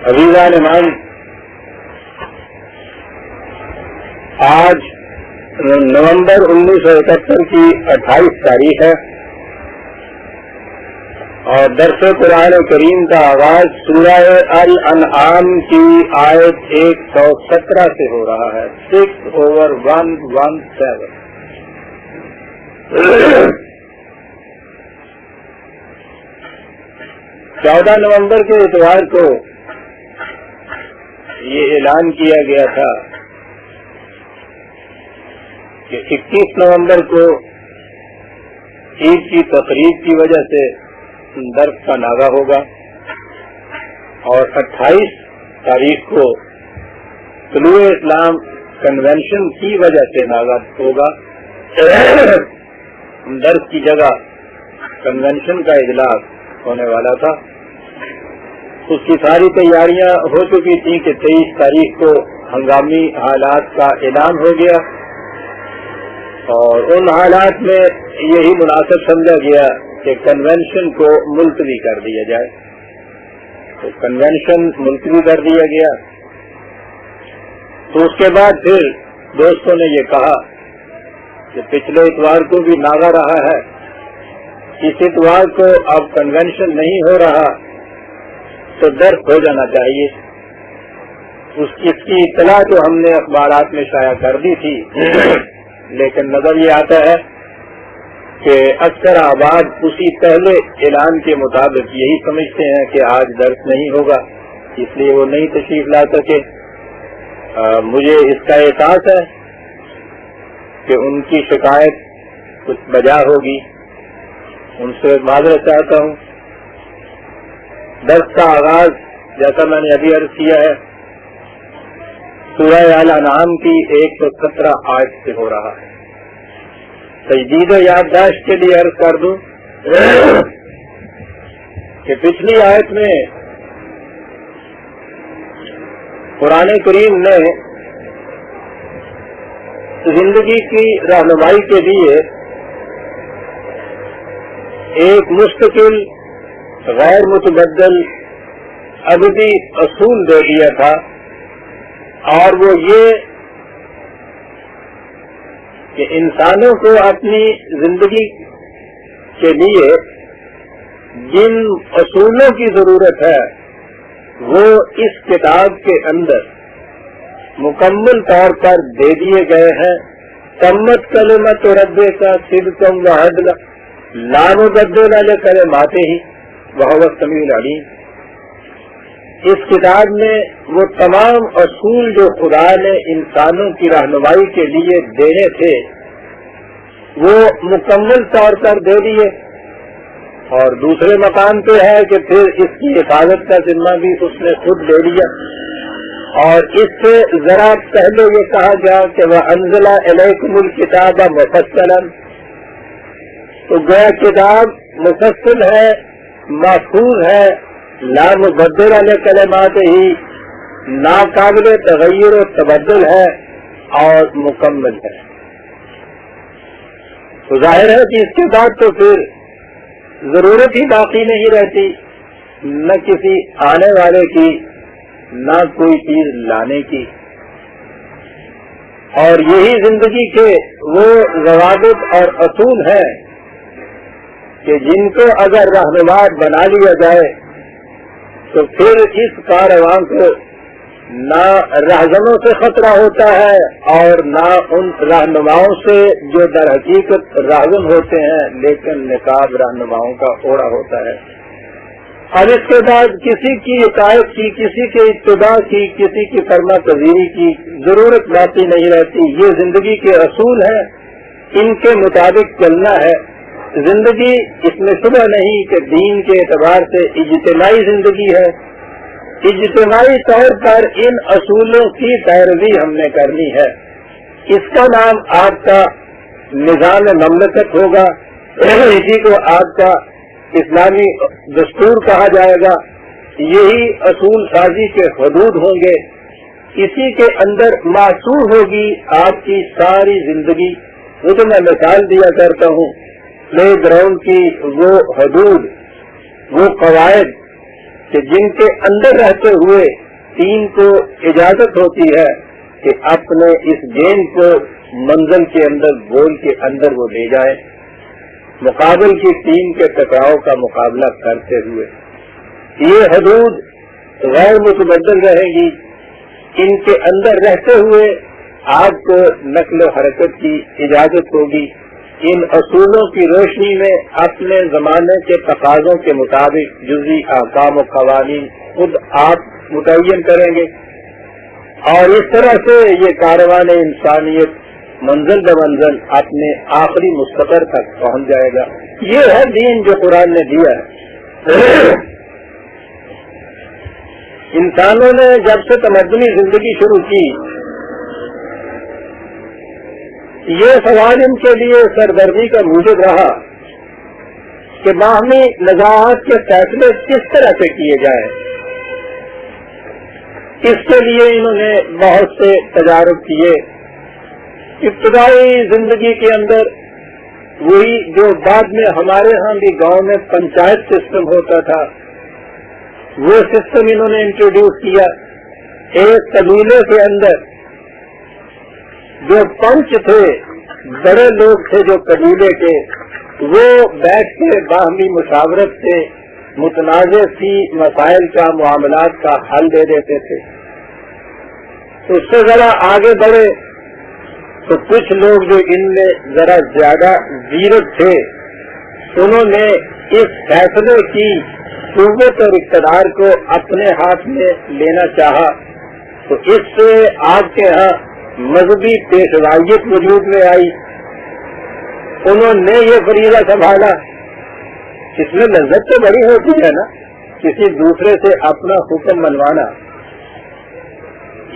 عزیزان ایمان، آج نومبر 1971 کی 28 تاریخ ہے اور درس قرآن کریم کا آغاز سورہ الانعام کی آیت 117 سے ہو رہا ہے، 6/117۔ 14 نومبر کے اتوار کو یہ اعلان کیا گیا تھا کہ 21 نومبر کو عید کی تقریب کی وجہ سے درس کا ناغہ ہوگا اور 28 تاریخ کو طلوع اسلام کنونشن کی وجہ سے ناغہ ہوگا۔ درس کی جگہ کنونشن کا اجلاس ہونے والا تھا، اس کی ساری تیاریاں ہو چکی تھیں کہ 23 تاریخ کو ہنگامی حالات کا اعلان ہو گیا اور ان حالات میں یہی مناسب سمجھا گیا کہ کنونشن کو ملتوی کر دیا جائے، تو کنونشن ملتوی کر دیا گیا۔ تو اس کے بعد پھر دوستوں نے یہ کہا کہ پچھلے اتوار کو بھی ناغہ رہا ہے، اس اتوار کو اب کنونشن نہیں ہو رہا تو درس ہو جانا چاہیے۔ اس کی اطلاع تو ہم نے اخبارات میں شائع کر دی تھی، لیکن نظر یہ آتا ہے کہ اکثر آباد اسی پہلے اعلان کے مطابق یہی سمجھتے ہیں کہ آج درس نہیں ہوگا، اس لیے وہ نہیں تشریف لا سکے۔ مجھے اس کا احساس ہے کہ ان کی شکایت کچھ بجا ہوگی، ان سے معذرت چاہتا ہوں۔ درس کا آغاز جیسا میں نے ابھی عرض کیا ہے سورہ الانعام کی 117 آیت سے ہو رہا ہے۔ تجدید یادداشت کے لیے عرض کر دوں کہ پچھلی آیت میں قرآن کریم نے زندگی کی رہنمائی کے لیے ایک مستقل غیر متبدل ابدی اصول دے دیا تھا، اور وہ یہ کہ انسانوں کو اپنی زندگی کے لیے جن اصولوں کی ضرورت ہے وہ اس کتاب کے اندر مکمل طور پر دے دیے گئے ہیں۔ تمت کلمت ربے کا صدقا وعدلا لا مبدل لکلماتہ وہو السمیع العلیم۔ اس کتاب میں وہ تمام اصول جو خدا نے انسانوں کی رہنمائی کے لیے دینے تھے وہ مکمل طور پر دے دیے، اور دوسرے مقام پہ ہے کہ پھر اس کی حفاظت کا ذمہ بھی اس نے خود لے لیا۔ اور اس سے ذرا پہلے یہ کہا گیا کہ وَأَنزَلَ إِلَيْكُمُ الْكِتَابَ مُفَصَّلًا، تو گویا کتاب مفصل ہے، محفوظ ہے، لا مبدل لکلماتہ، ناقابل تغیر و تبدل ہے اور مکمل ہے۔ تو ظاہر ہے کہ اس کے بعد تو پھر ضرورت ہی باقی نہیں رہتی نہ کسی آنے والے کی نہ کوئی چیز لانے کی، اور یہی زندگی کے وہ ضوابط اور اصول ہیں کہ جن کو اگر رہنما بنا لیا جائے تو پھر اس کارواں کو نہ رہزنوں سے خطرہ ہوتا ہے اور نہ ان رہنماؤں سے جو در حقیقت رہزن ہوتے ہیں لیکن نقاب رہنماؤں کا اوڑا ہوتا ہے۔ اور اس کے بعد کسی کی اطاعت کی، کسی کے اتباع کی، کسی کی فرما پذیری کی ضرورت باقی نہیں رہتی۔ یہ زندگی کے اصول ہیں، ان کے مطابق چلنا ہے۔ زندگی اس میں شبہ نہیں کہ دین کے اعتبار سے اجتماعی زندگی ہے، اجتماعی طور پر ان اصولوں کی پیروی ہم نے کرنی ہے۔ اس کا نام آپ کا نظام مملکت ہوگا، اسی کو آپ کا اسلامی دستور کہا جائے گا، یہی اصول سازی کے حدود ہوں گے، اسی کے اندر معصور ہوگی آپ کی ساری زندگی۔ وہ تو میں مثال دیا کرتا ہوں پلے گراؤنڈ کی وہ حدود، وہ قواعد کہ جن کے اندر رہتے ہوئے تین کو اجازت ہوتی ہے کہ اپنے اس گیند کو منزل کے اندر گول کے اندر وہ لے جائے مقابل کی ٹیم کے ٹکراؤ کا مقابلہ کرتے ہوئے. یہ حدود غیر متبدل رہے گی. ان کے اندر رہتے ہوئے آپ کو نقل و حرکت کی اجازت ہوگی. ان اصولوں کی روشنی میں اپنے زمانے کے تقاضوں کے مطابق جزوی احکام و قوانین خود آپ متعین کریں گے اور اس طرح سے یہ کاروان انسانیت منزل بمنزل اپنے آخری مستقر تک پہنچ جائے گا. یہ ہے دین جو قرآن نے دیا ہے. انسانوں نے جب سے تمدنی زندگی شروع کی یہ سوال ان کے لیے سرگرمی کا موجب رہا کہ باہمی نزاعات کے فیصلے کس طرح سے کیے جائیں. اس کے لیے انہوں نے بہت سے تجارب کیے. ابتدائی زندگی کے اندر وہی جو بعد میں ہمارے ہاں بھی گاؤں میں پنچایت سسٹم ہوتا تھا وہ سسٹم انہوں نے انٹروڈیوس کیا. ایک قبیلے کے اندر جو پنچ تھے بڑے لوگ تھے جو قبیلے کے وہ بیٹھ کے باہمی مشاورت سے متنازع سی مسائل کا معاملات کا حل دے دیتے تھے. اس سے ذرا آگے بڑھے تو کچھ لوگ جو ان میں ذرا زیادہ زیرک تھے انہوں نے اس فیصلے کی قوت اور اقتدار کو اپنے ہاتھ میں لینا چاہا تو اس سے آپ کے ہاں مذہبی پیشوائیت وجود میں آئی. انہوں نے یہ فریضہ سنبھالا. اس میں لذت تو بڑی ہوتی ہے نا کسی دوسرے سے اپنا حکم منوانا.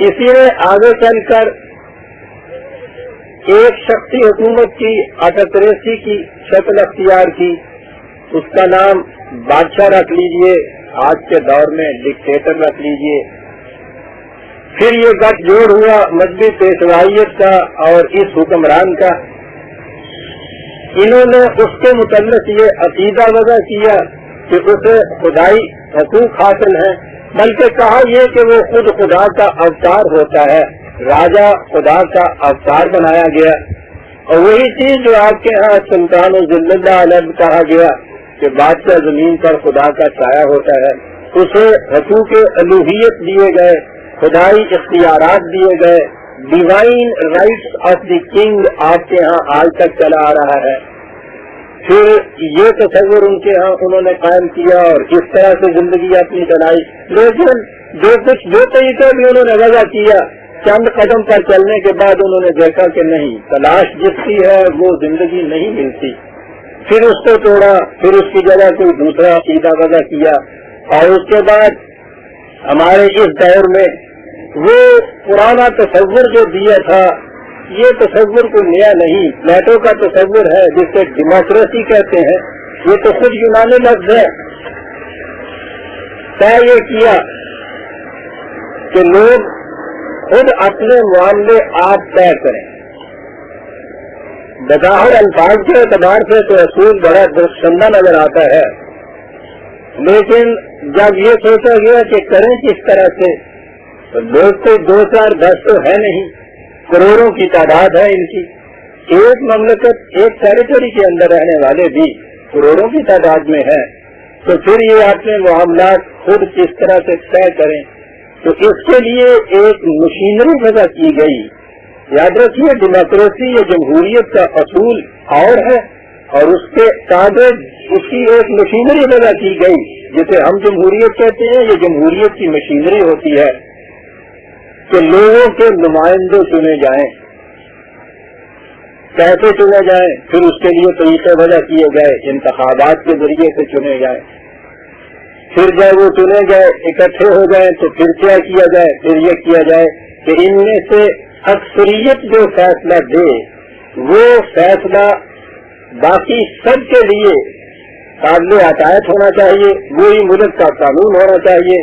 اسی نے آگے چل کر ایک شخصی حکومت کی آٹوکریسی کی شکل اختیار کی. اس کا نام بادشاہ رکھ لیجئے, آج کے دور میں ڈکٹیٹر رکھ لیجئے. پھر یہ گٹھ جوڑ ہوا مذہبی پیشوائیت کا اور اس حکمران کا. انہوں نے اس کے متعلق یہ عقیدہ وضع کیا کہ اسے خدائی حقوق حاصل ہیں, بلکہ کہا یہ کہ وہ خود خدا کا اوتار ہوتا ہے, راجا خدا کا اوتار بنایا گیا. اور وہی چیز جو آپ کے ہاں سلطان و ذل اللہ علیہ کہا گیا کہ بادشاہ زمین پر خدا کا سایہ ہوتا ہے, اسے حقوق الوہیت دیے گئے, خدائی اختیارات دیے گئے, divine rights of the king آپ کے ہاں آج تک چلا آ رہا ہے. پھر یہ تصور ان کے ہاں انہوں نے قائم کیا اور اس طرح سے زندگی اپنی چلائی. لیکن جو طریقہ بھی انہوں نے وضع کیا چند قدم پر چلنے کے بعد انہوں نے دیکھا کہ نہیں, تلاش جس کی ہے وہ زندگی نہیں ملتی. پھر اس کو توڑا, پھر اس کی جگہ کوئی دوسرا عقیدہ وضع کیا. اور اس کے بعد ہمارے اس دور میں وہ پرانا تصور جو دیا تھا یہ تصور کوئی نیا نہیں. پلیٹو کا تصور ہے جس سے ڈیموکریسی کہتے ہیں, یہ تو خود یونانی لفظ ہے. طے یہ کیا کہ لوگ خود اپنے معاملے آپ طے کریں. بظاہر الفاظ کے اعتبار سے تو اصول بڑا درخشندہ نظر آتا ہے, لیکن جب یہ سوچا گیا کہ کریں کس طرح سے تو لوگ تو 2 4 10 تو ہے نہیں, کروڑوں کی تعداد ہے ان کی. ایک مملکت ایک ٹیریٹری کے اندر رہنے والے بھی کروڑوں کی تعداد میں ہیں. تو پھر یہ اپنے معاملات خود کس طرح سے طے کریں. تو اس کے لیے ایک مشینری وضع کی گئی. یاد رکھیے ڈیموکریسی یا جمہوریت کا اصول اور ہے اور اس کے تابع اس کی ایک مشینری وضع کی گئی جسے ہم جمہوریت کہتے ہیں. یہ جمہوریت کی مشینری ہوتی ہے کہ لوگوں کے نمائندے چنے جائیں. کیسے چنے جائیں, پھر اس کے لیے طریقے وضع کیے گئے, انتخابات کے ذریعے سے چنے جائیں. پھر جب وہ چنے گئے اکٹھے ہو گئے تو پھر کیا کیا جائے, پھر یہ کیا جائے کہ ان میں سے اکثریت جو فیصلہ دے وہ فیصلہ باقی سب کے لیے قابل عطایت ہونا چاہیے, وہی ملک کا قانون ہونا چاہیے.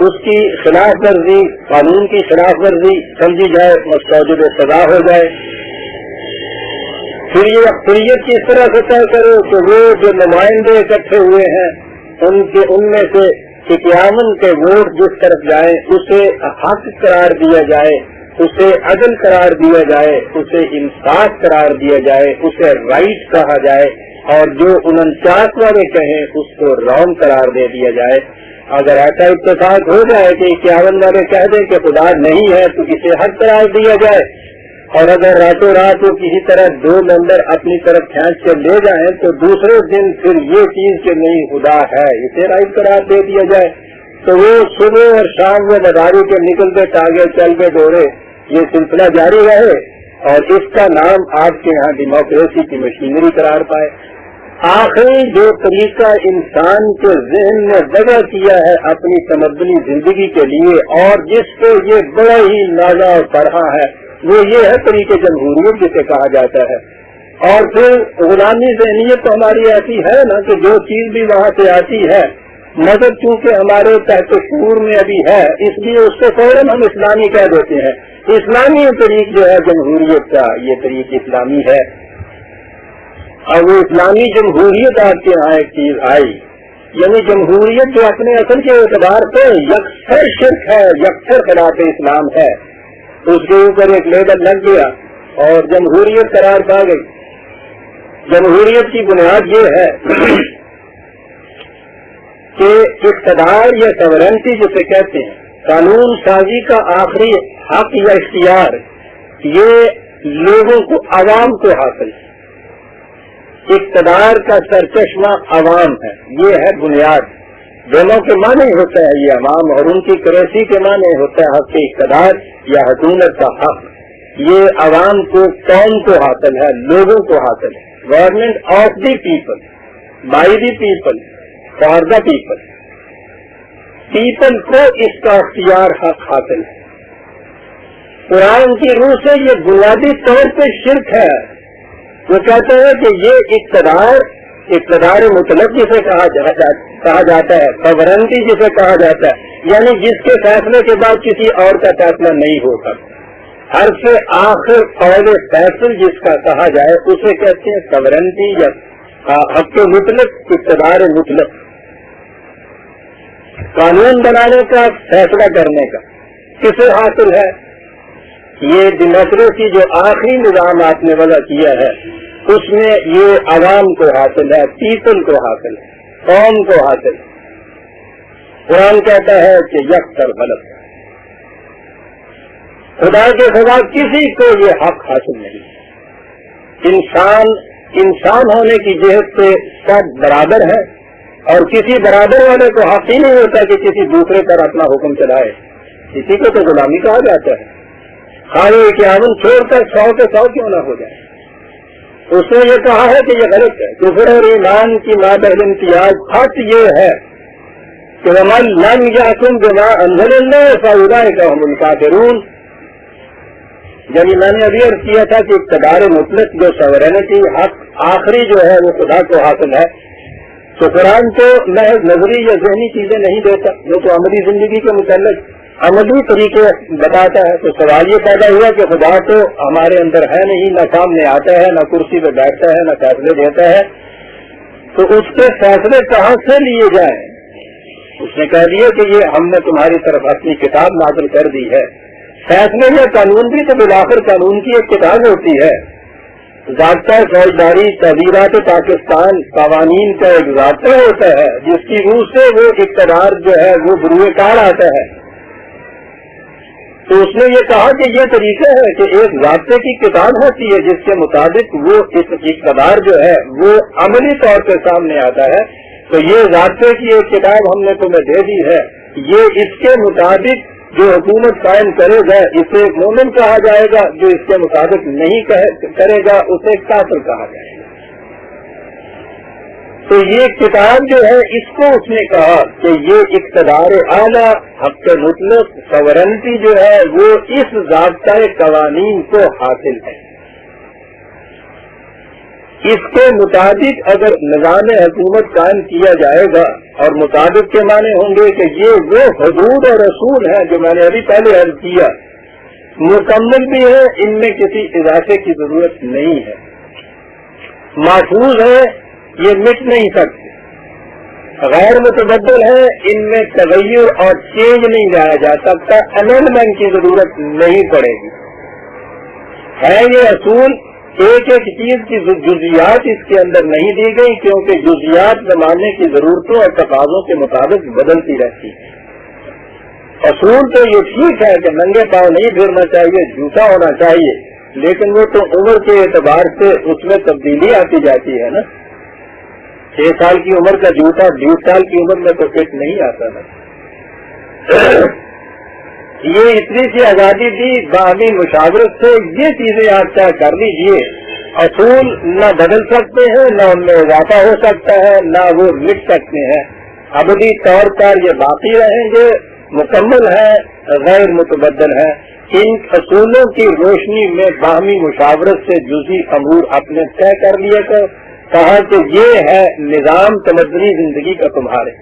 اس کی خلاف ورزی, قانون کی خلاف ورزی سمجھی جائے, مستوجب سزا ہو جائے. پھر یہ اکثریت کی اس طرح سے طے کرو کہ وہ جو نمائندے اکٹھے ہوئے ہیں ان میں سے کہ قیامت کے ووٹ جس طرف جائیں اسے حق قرار دیا جائے، اسے عدل قرار دیا جائے، اسے انصاف قرار دیا جائے، اسے رائٹ کہا جائے، اور جو 49 والے کہیں اس کو رانگ قرار دے دیا جائے۔ اگر ایسا اتفاق ہو جائے کہ 51 والے کہہ دیں کہ خدا نہیں ہے تو اسے حق قرار دیا جائے، اور اگر راتوں رات وہ کسی طرح 2 ممبر اپنی طرف کھینچ کے لے جائیں تو دوسرے دن پھر یہ چیز کہ نہیں خدا ہے اسے رائٹ قرار دے دیا جائے، تو وہ صبح اور شام میں مداری کے نکلتے ٹاگے چل کے دوڑے، یہ سلسلہ جاری رہے، اور اس کا نام آپ کے یہاں ڈیموکریسی کی مشینری قرار پائے۔ آخری جو طریقہ انسان کے ذہن نے وضع کیا ہے اپنی تمدنی زندگی کے لیے، اور جس کو یہ بڑا ہی نازا اور فرحہ ہے، وہ یہ ہے طریقے جمہوریت جسے کہا جاتا ہے۔ اور پھر غلامی ذہنیت تو ہماری ایسی ہے نا کہ جو چیز بھی وہاں سے آتی ہے، مگر چونکہ ہمارے تحت شعور میں ابھی ہے، اس لیے اس کو فوراً ہم اسلامی کہہ دیتے ہیں۔ اسلامی طریق جو ہے جمہوریت کا، یہ طریق اسلامی ہے۔ اور وہ اسلامی جمہوریت آپ کے یہاں ایک چیز آئی، یعنی جمہوریت جو اپنے اصل کے اعتبار سے یکسر شرک ہے، یکسر خلاف اسلام ہے، اس کے اوپر ایک لیبل لگ گیا اور جمہوریت قرار پا گئی۔ جمہوریت کی بنیاد یہ ہے کہ اقتدار یا سورنٹی جسے کہتے ہیں، قانون سازی کا آخری حق یا اختیار، یہ لوگوں کو، عوام کو حاصل ہے۔ اقتدار کا سرچشمہ عوام ہے، یہ ہے بنیاد۔ دونوں کے معنی ہوتا ہے یہ عوام، اور ان کی کریسی کے معنی ہوتا ہے حق اقتدار یا حکومت کا حق۔ یہ عوام کو، قوم کو حاصل ہے، لوگوں کو حاصل ہے۔ Government of the people, by the people, for the people. People کو اس کا اختیار حق حاصل ہے۔ قرآن کی روح سے یہ بنیادی طور پہ شرک ہے۔ وہ کہتے ہیں کہ یہ اقتدار مطلق جسے کہا جاتا ہے، سورنٹی جسے کہا جاتا ہے، یعنی جس کے فیصلے کے بعد کسی اور کا فیصلہ نہیں ہو سکتا۔ ہر سے آخر قول فیصل جس کا کہا جائے اسے کہتے ہیں سورنٹی یا حق مطلق، اقتدار مطلق۔ قانون بنانے کا، فیصلہ کرنے کا کسے حاصل ہے؟ یہ ڈیموکریسی جو آخری نظام آپ نے وضع کیا ہے اس میں یہ عوام کو حاصل ہے، پیپل کو حاصل ہے، قوم کو حاصل ہے۔ قرآن کہتا ہے کہ یکسر غلط ہے، خدا کے سوا کسی کو یہ حق حاصل نہیں۔ انسان ہونے کی جہت سے سب برابر ہے، اور کسی برابر والے کو حق ہی نہیں ہوتا کہ کسی دوسرے پر اپنا حکم چلائے۔ اسی کو تو غلامی کہا جاتا ہے۔ خالی 51 چھوڑ کر 100 کے 100 کیوں نہ ہو جائے۔ اس نے یہ کہا ہے کہ یہ غلط ہے۔ کفر اور ایمان کی مابین امتیاز خط یہ ہے کہ وَمَن لَمْ يَحْكُمْ بِمَا أَنزَلَ اللَّهُ فَأُولَٰئِكَ هُمُ الْكَافِرُونَ۔ یعنی میں نے ابھی عرض کیا تھا کہ اقتدار مطلق جو سورینٹی حق آخری جو ہے وہ خدا کو حاصل ہے، تو قرآن تو محض نظری یا ذہنی چیزیں نہیں دیتا، وہ تو عملی زندگی کے متعلق عملی طریقے بتاتا ہے۔ تو سوال یہ پیدا ہوا کہ خدا تو ہمارے اندر ہے نہیں، نہ سامنے آتا ہے، نہ کرسی پہ بیٹھتا ہے، نہ فیصلے دیتا ہے، تو اس کے فیصلے کہاں سے لیے جائیں؟ اس نے کہہ دیا کہ یہ ہم نے تمہاری طرف اپنی کتاب نازل کر دی ہے۔ فیصلے یا قانون بھی تو بالآخر قانون کی ایک کتاب ہوتی ہے۔ ضابطہ فوجداری، تعزیرات پاکستان، قوانین کا ایک ضابطہ ہوتا ہے جس کی روح سے وہ اقتدار جو ہے وہ بروئے کار آتا ہے۔ تو اس نے یہ کہا کہ یہ طریقہ ہے کہ ایک ضابطے کی کتاب ہوتی ہے جس کے مطابق وہ اس اقتدار جو ہے وہ عملی طور پہ سامنے آتا ہے۔ تو یہ ضابطے کی ایک کتاب ہم نے تمہیں دے دی ہے، یہ اس کے مطابق جو حکومت قائم کرے گا اسے مومن کہا جائے گا، جو اس کے مطابق نہیں کرے گا اسے کافر کہا جائے گا۔ تو یہ کتاب جو ہے اس کو اس نے کہا کہ یہ اقتدار اعلیٰ، حق مطلق، سورنٹی جو ہے وہ اس ضابطۂ قوانین کو حاصل ہے۔ اس کے مطابق اگر نظام حکومت قائم کیا جائے گا، اور مطابق کے معنی ہوں گے کہ یہ وہ حدود اور اصول ہیں جو میں نے ابھی پہلے عرض کیا، مکمل بھی ہے، ان میں کسی اضافے کی ضرورت نہیں ہے، محفوظ ہے، یہ مٹ نہیں سکتے۔ غیر متبدل ہے، ان میں تغیر اور چینج نہیں لایا جا سکتا، امینڈمنٹ کی ضرورت نہیں پڑے گی۔ ہے یہ اصول، ایک ایک چیز کی جزیات اس کے اندر نہیں دی گئی، کیونکہ جزیات زمانے کی ضرورتوں اور تقاضوں کے مطابق بدلتی رہتی ہے۔ اصول تو یہ ٹھیک ہے کہ ننگے پاؤں نہیں پھرنا چاہیے، جوتا ہونا چاہیے، لیکن وہ تو عمر کے اعتبار سے اس میں تبدیلی آتی جاتی ہے نا۔ 6 سال کی عمر کا جوتا 20 سال کی عمر میں تو فٹ نہیں آتا نا۔ یہ اتنی سی آزادی دی باہمی مشاورت سے، یہ چیزیں آپ طے کر لیجیے۔ اصول نہ بدل سکتے ہیں، نہ ان میں اضافہ ہو سکتا ہے، نہ وہ مٹ سکتے ہیں، ابدی طور پر یہ باقی رہیں گے، مکمل ہے، غیر متبدل ہے۔ ان اصولوں کی روشنی میں باہمی مشاورت سے جزئی امور اپنے طے کر لیے تو کہا کہ یہ ہے نظام تمدنی زندگی کا تمہارے۔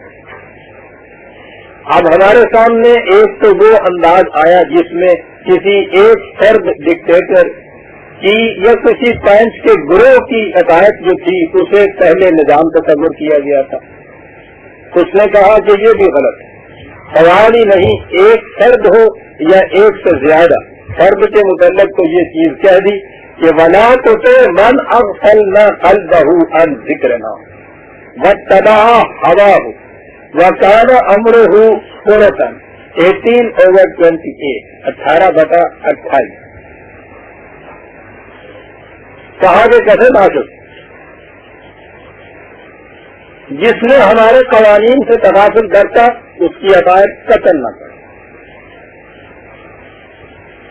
اب ہمارے سامنے ایک تو وہ انداز آیا جس میں کسی ایک فرد ڈکٹیٹر کی یا کسی پینچ کے گروہ کی عطایت جو تھی اسے پہلے نظام تصور کیا گیا تھا۔ اس نے کہا کہ یہ بھی غلط ہے، سوال ہی نہیں ایک فرد ہو یا ایک سے زیادہ فرد کے متعلق تو یہ چیز کہہ دی کہ وَلَا تُطِعْ مَنْ أَغْفَلْنَا قَلْبَهُ عَنْ ذِكْرِنَا وَاتَّبَعَ هَوَاهُ وَكَانَ أَمْرُهُ فُرَطًا 18/28 18/28 کہا کہ کیسے ناشد جس نے ہمارے قوانین سے تغافل کرتا اس کی عطایت قتل نہ کرے۔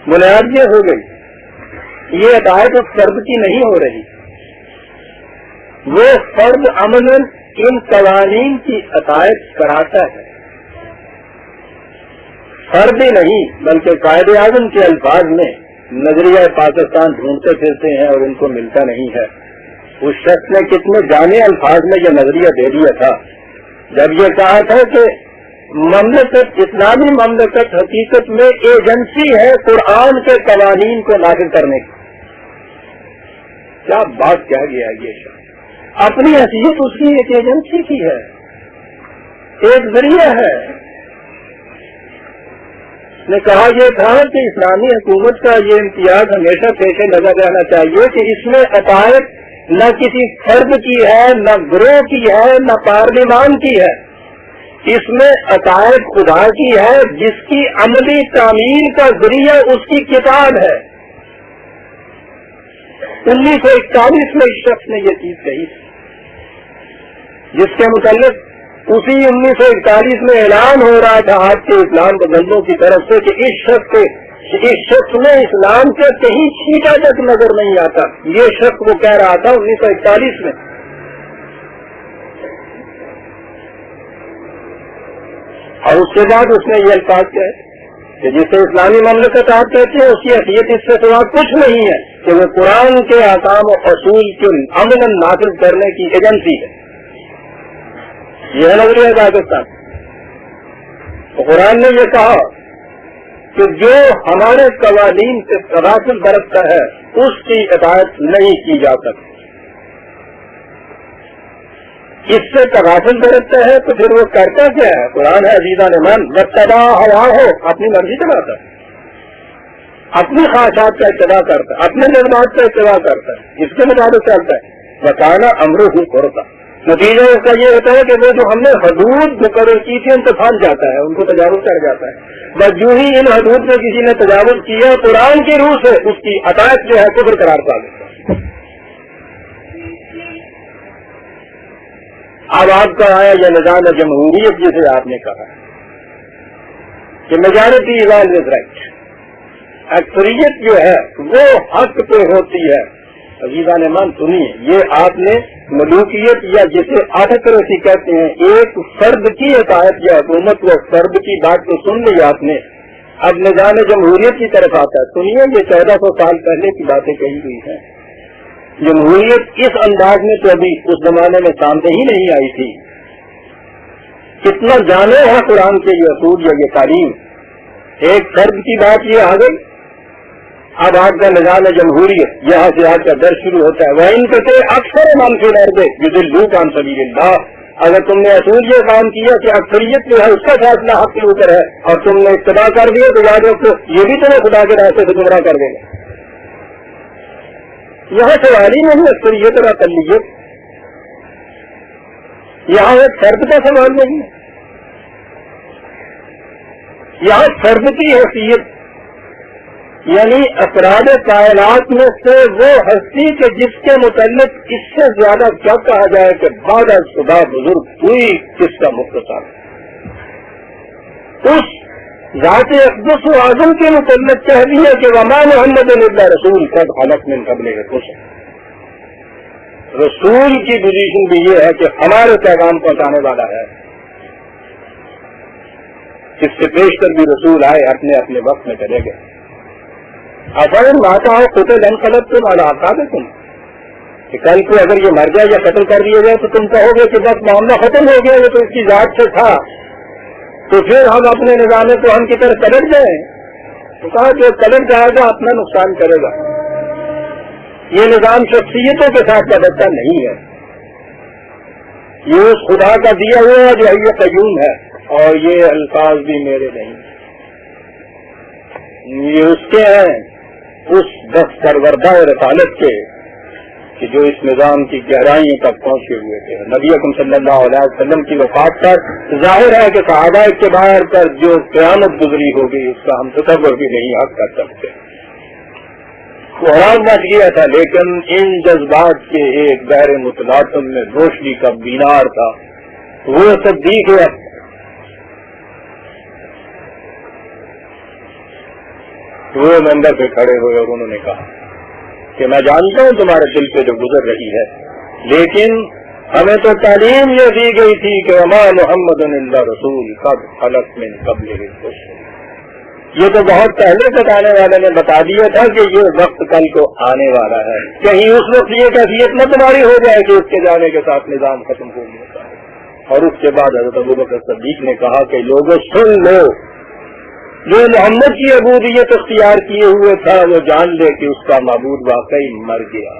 بنیاد یہ ہو گئی، یہ عطایت اس فرد کی نہیں ہو رہی، وہ فرد عملاً ان قوانین کی عطایت کراتا ہے، فرد ہی نہیں بلکہ قائد اعظم کے الفاظ میں نظریہ پاکستان ڈھونڈتے پھرتے ہیں اور ان کو ملتا نہیں ہے۔ اس شخص نے کتنے جانے الفاظ میں یہ نظریہ دے دیا تھا جب یہ کہا تھا کہ مملکت اسلامی مملکت حقیقت میں ایجنسی ہے قرآن کے قوانین کو نافذ کرنے کی۔ کیا بات کہہ گیا یہ شخص، اپنی حیثیت اس کی ایک ایجنسی کی ہے، ایک ذریعہ ہے۔ نے کہا یہ تھا کہ اسلامی حکومت کا یہ امتیاز ہمیشہ پیش نظر رہنا چاہیے کہ اس میں عطایت نہ کسی فرد کی ہے، نہ گروہ کی ہے، نہ پارلیمان کی ہے، اس میں عطایت خدا کی ہے جس کی عملی تعمیر کا ذریعہ اس کی کتاب ہے۔ 1941 میں اس شخص نے یہ چیز کہی جس کے متعلق اسی 1941 میں اعلان ہو رہا تھا آپ کے اسلام پسندوں کی طرف سے کہ اس شخص میں اسلام کے کہیں چھیٹا تک نظر نہیں آتا۔ یہ شخص وہ کہہ رہا تھا 1941 میں۔ اور اس کے بعد اس نے یہ الفاظ کہے کہ جسے اسلامی مملکت آپ کہتے ہیں اس کی حیثیت اس سے سوا کچھ نہیں ہے کہ وہ قرآن کے احکام و اصول کے عملاً نافذ کرنے کی ایجنسی ہے۔ یہ ہے نظریہ پاکستان۔ قرآن نے یہ کہا کہ جو ہمارے قوانین سے تغافل برتتا ہے اس کی اطاعت نہیں کی جا سکتی، اس سے تغافل برتتا ہے تو پھر وہ کرتا کیا ہے؟ قرآن ہے عزیزان من واتبع ہواہ، اپنی مرضی چلاتا ہے، اپنی خواہشات کا اتباع کرتا ہے، اپنے جذبات کا اتباع کرتا ہے، اس کے مطابق چلتا ہے۔ وکانا امرہ فرطا، نتیجہ اس کا یہ ہوتا ہے کہ وہ جو ہم نے حدود مقرر کی تھی ان کو پھنس جاتا ہے، ان کو تجاوز کر جاتا ہے۔ بس جو ہی ان حدود میں کسی نے تجاوز کیا قرآن کی روح سے اس کی عطایت جو ہے کفر قرار پا دیتا ہے۔ اب آپ کا آیا یہ نظام جمہوریت جسے آپ نے کہا کہ میجارٹی از آلویز رائٹ، اکثریت جو ہے وہ حق پہ ہوتی ہے۔ عزیزان من سنیے، یہ آپ نے ملوکیت یا جسے آٹوکریسی کہتے ہیں، ایک فرد کی عطایت یا حکومت و فرد کی بات کو سن لی آپ نے، اب نظام جمہوریت کی طرف آتا ہے۔ سنیے، یہ 1400 سال پہلے کی باتیں کہی ہوئی ہیں۔ جمہوریت اس انداز میں تو ابھی اس زمانے میں سامنے ہی نہیں آئی تھی۔ کتنا جانے ہیں قرآن کے یہ اصول یا یہ تعلیم، ایک فرد کی بات یہ آ گئی۔ اب آپ کا نظام جمہوریت یہاں سے آج کا درس شروع ہوتا ہے۔ وَإِن تُطِعْ أَكْثَرَ مَنْ فِي الْأَرْضِ يُضِلُّوكَ عَنْ سَبِيلِ اللَّهِ، اگر تم نے اصول یہ کام کیا کہ اکثریت جو ہے اس کا فیصلہ حق کے اوپر ہے اور تم نے اتباع کر دیا تو یاد رکھو یہ بھی تمہیں خدا کے راستے سے گمراہ کر دے گا. یہاں سوال ہی نہیں اکثریت اور اقلیت، یہاں ایک فرد کا سوال نہیں ہے، یہاں فرد کی حیثیت یعنی افراد کائنات میں سے وہ ہستی کہ جس کے متعلق اس سے زیادہ کیا کہا جائے کہ بعد از خدا بزرگ کوئی کس کا مختصر اس ذات اقدس و اعظم کے متعلق کہہ دیا کہ وما محمد الا رسول قد خلت من قبلہ الرسل. رسول کی پوزیشن بھی یہ ہے کہ ہمارے پیغام پہنچانے والا ہے. اس سے پیشتر بھی رسول آئے اپنے اپنے وقت میں چلے گئے. اگر ماتا ہے قتل انقلب تم علاقہ تم کہ کل کو اگر یہ مر جائے یا قتل کر دیا جائے تو تم کہو گے کہ بس معاملہ ختم ہو گیا یہ تو اس کی ذات سے تھا تو پھر ہم اپنے نظام کو ہم کی طرف پلٹ جائیں. تو کہا کہ پلٹ جائے گا اپنا نقصان کرے گا. یہ نظام شخصیتوں کے ساتھ بدلتا نہیں ہے، یہ اس خدا کا دیا ہوا جو حی قیوم ہے اور یہ الفاظ بھی میرے نہیں، یہ اس کے ہیں اس بس سروردہ رسالت کے کہ جو اس نظام کی گہرائیوں تک پہنچے ہوئے تھے. نبی اکرم صلی اللہ علیہ وسلم کی وفات پر ظاہر ہے کہ صحابہ کے باہر پر جو قیامت گزری ہوگی اس کا ہم تصور بھی نہیں حق کر سکتے. قرآن بچ گیا تھا لیکن ان جذبات کے ایک بحر متلاطم میں روشنی کا مینار تھا. وہ صدیق وہ ممبر پہ کھڑے ہوئے اور انہوں نے کہا کہ میں جانتا ہوں تمہارے دل پہ جو گزر رہی ہے لیکن ہمیں تو تعلیم یہ دی گئی تھی کہ وما محمد الا رسول قد خلت من قبلہ الرسل. یہ تو بہت پہلے بتانے والے نے بتا دیا تھا کہ یہ وقت کل کو آنے والا ہے. کہیں اس وقت یہ کیفیت نہ تمہاری ہو جائے کہ اس کے جانے کے ساتھ نظام ختم ہو جاتا ہے. اور اس کے بعد حضرت ابوبکر صدیق نے کہا کہ لوگوں سن لو، جو محمد کی عبودیت اختیار کیے ہوئے تھا وہ جان لے کہ اس کا معبود واقعی مر گیا،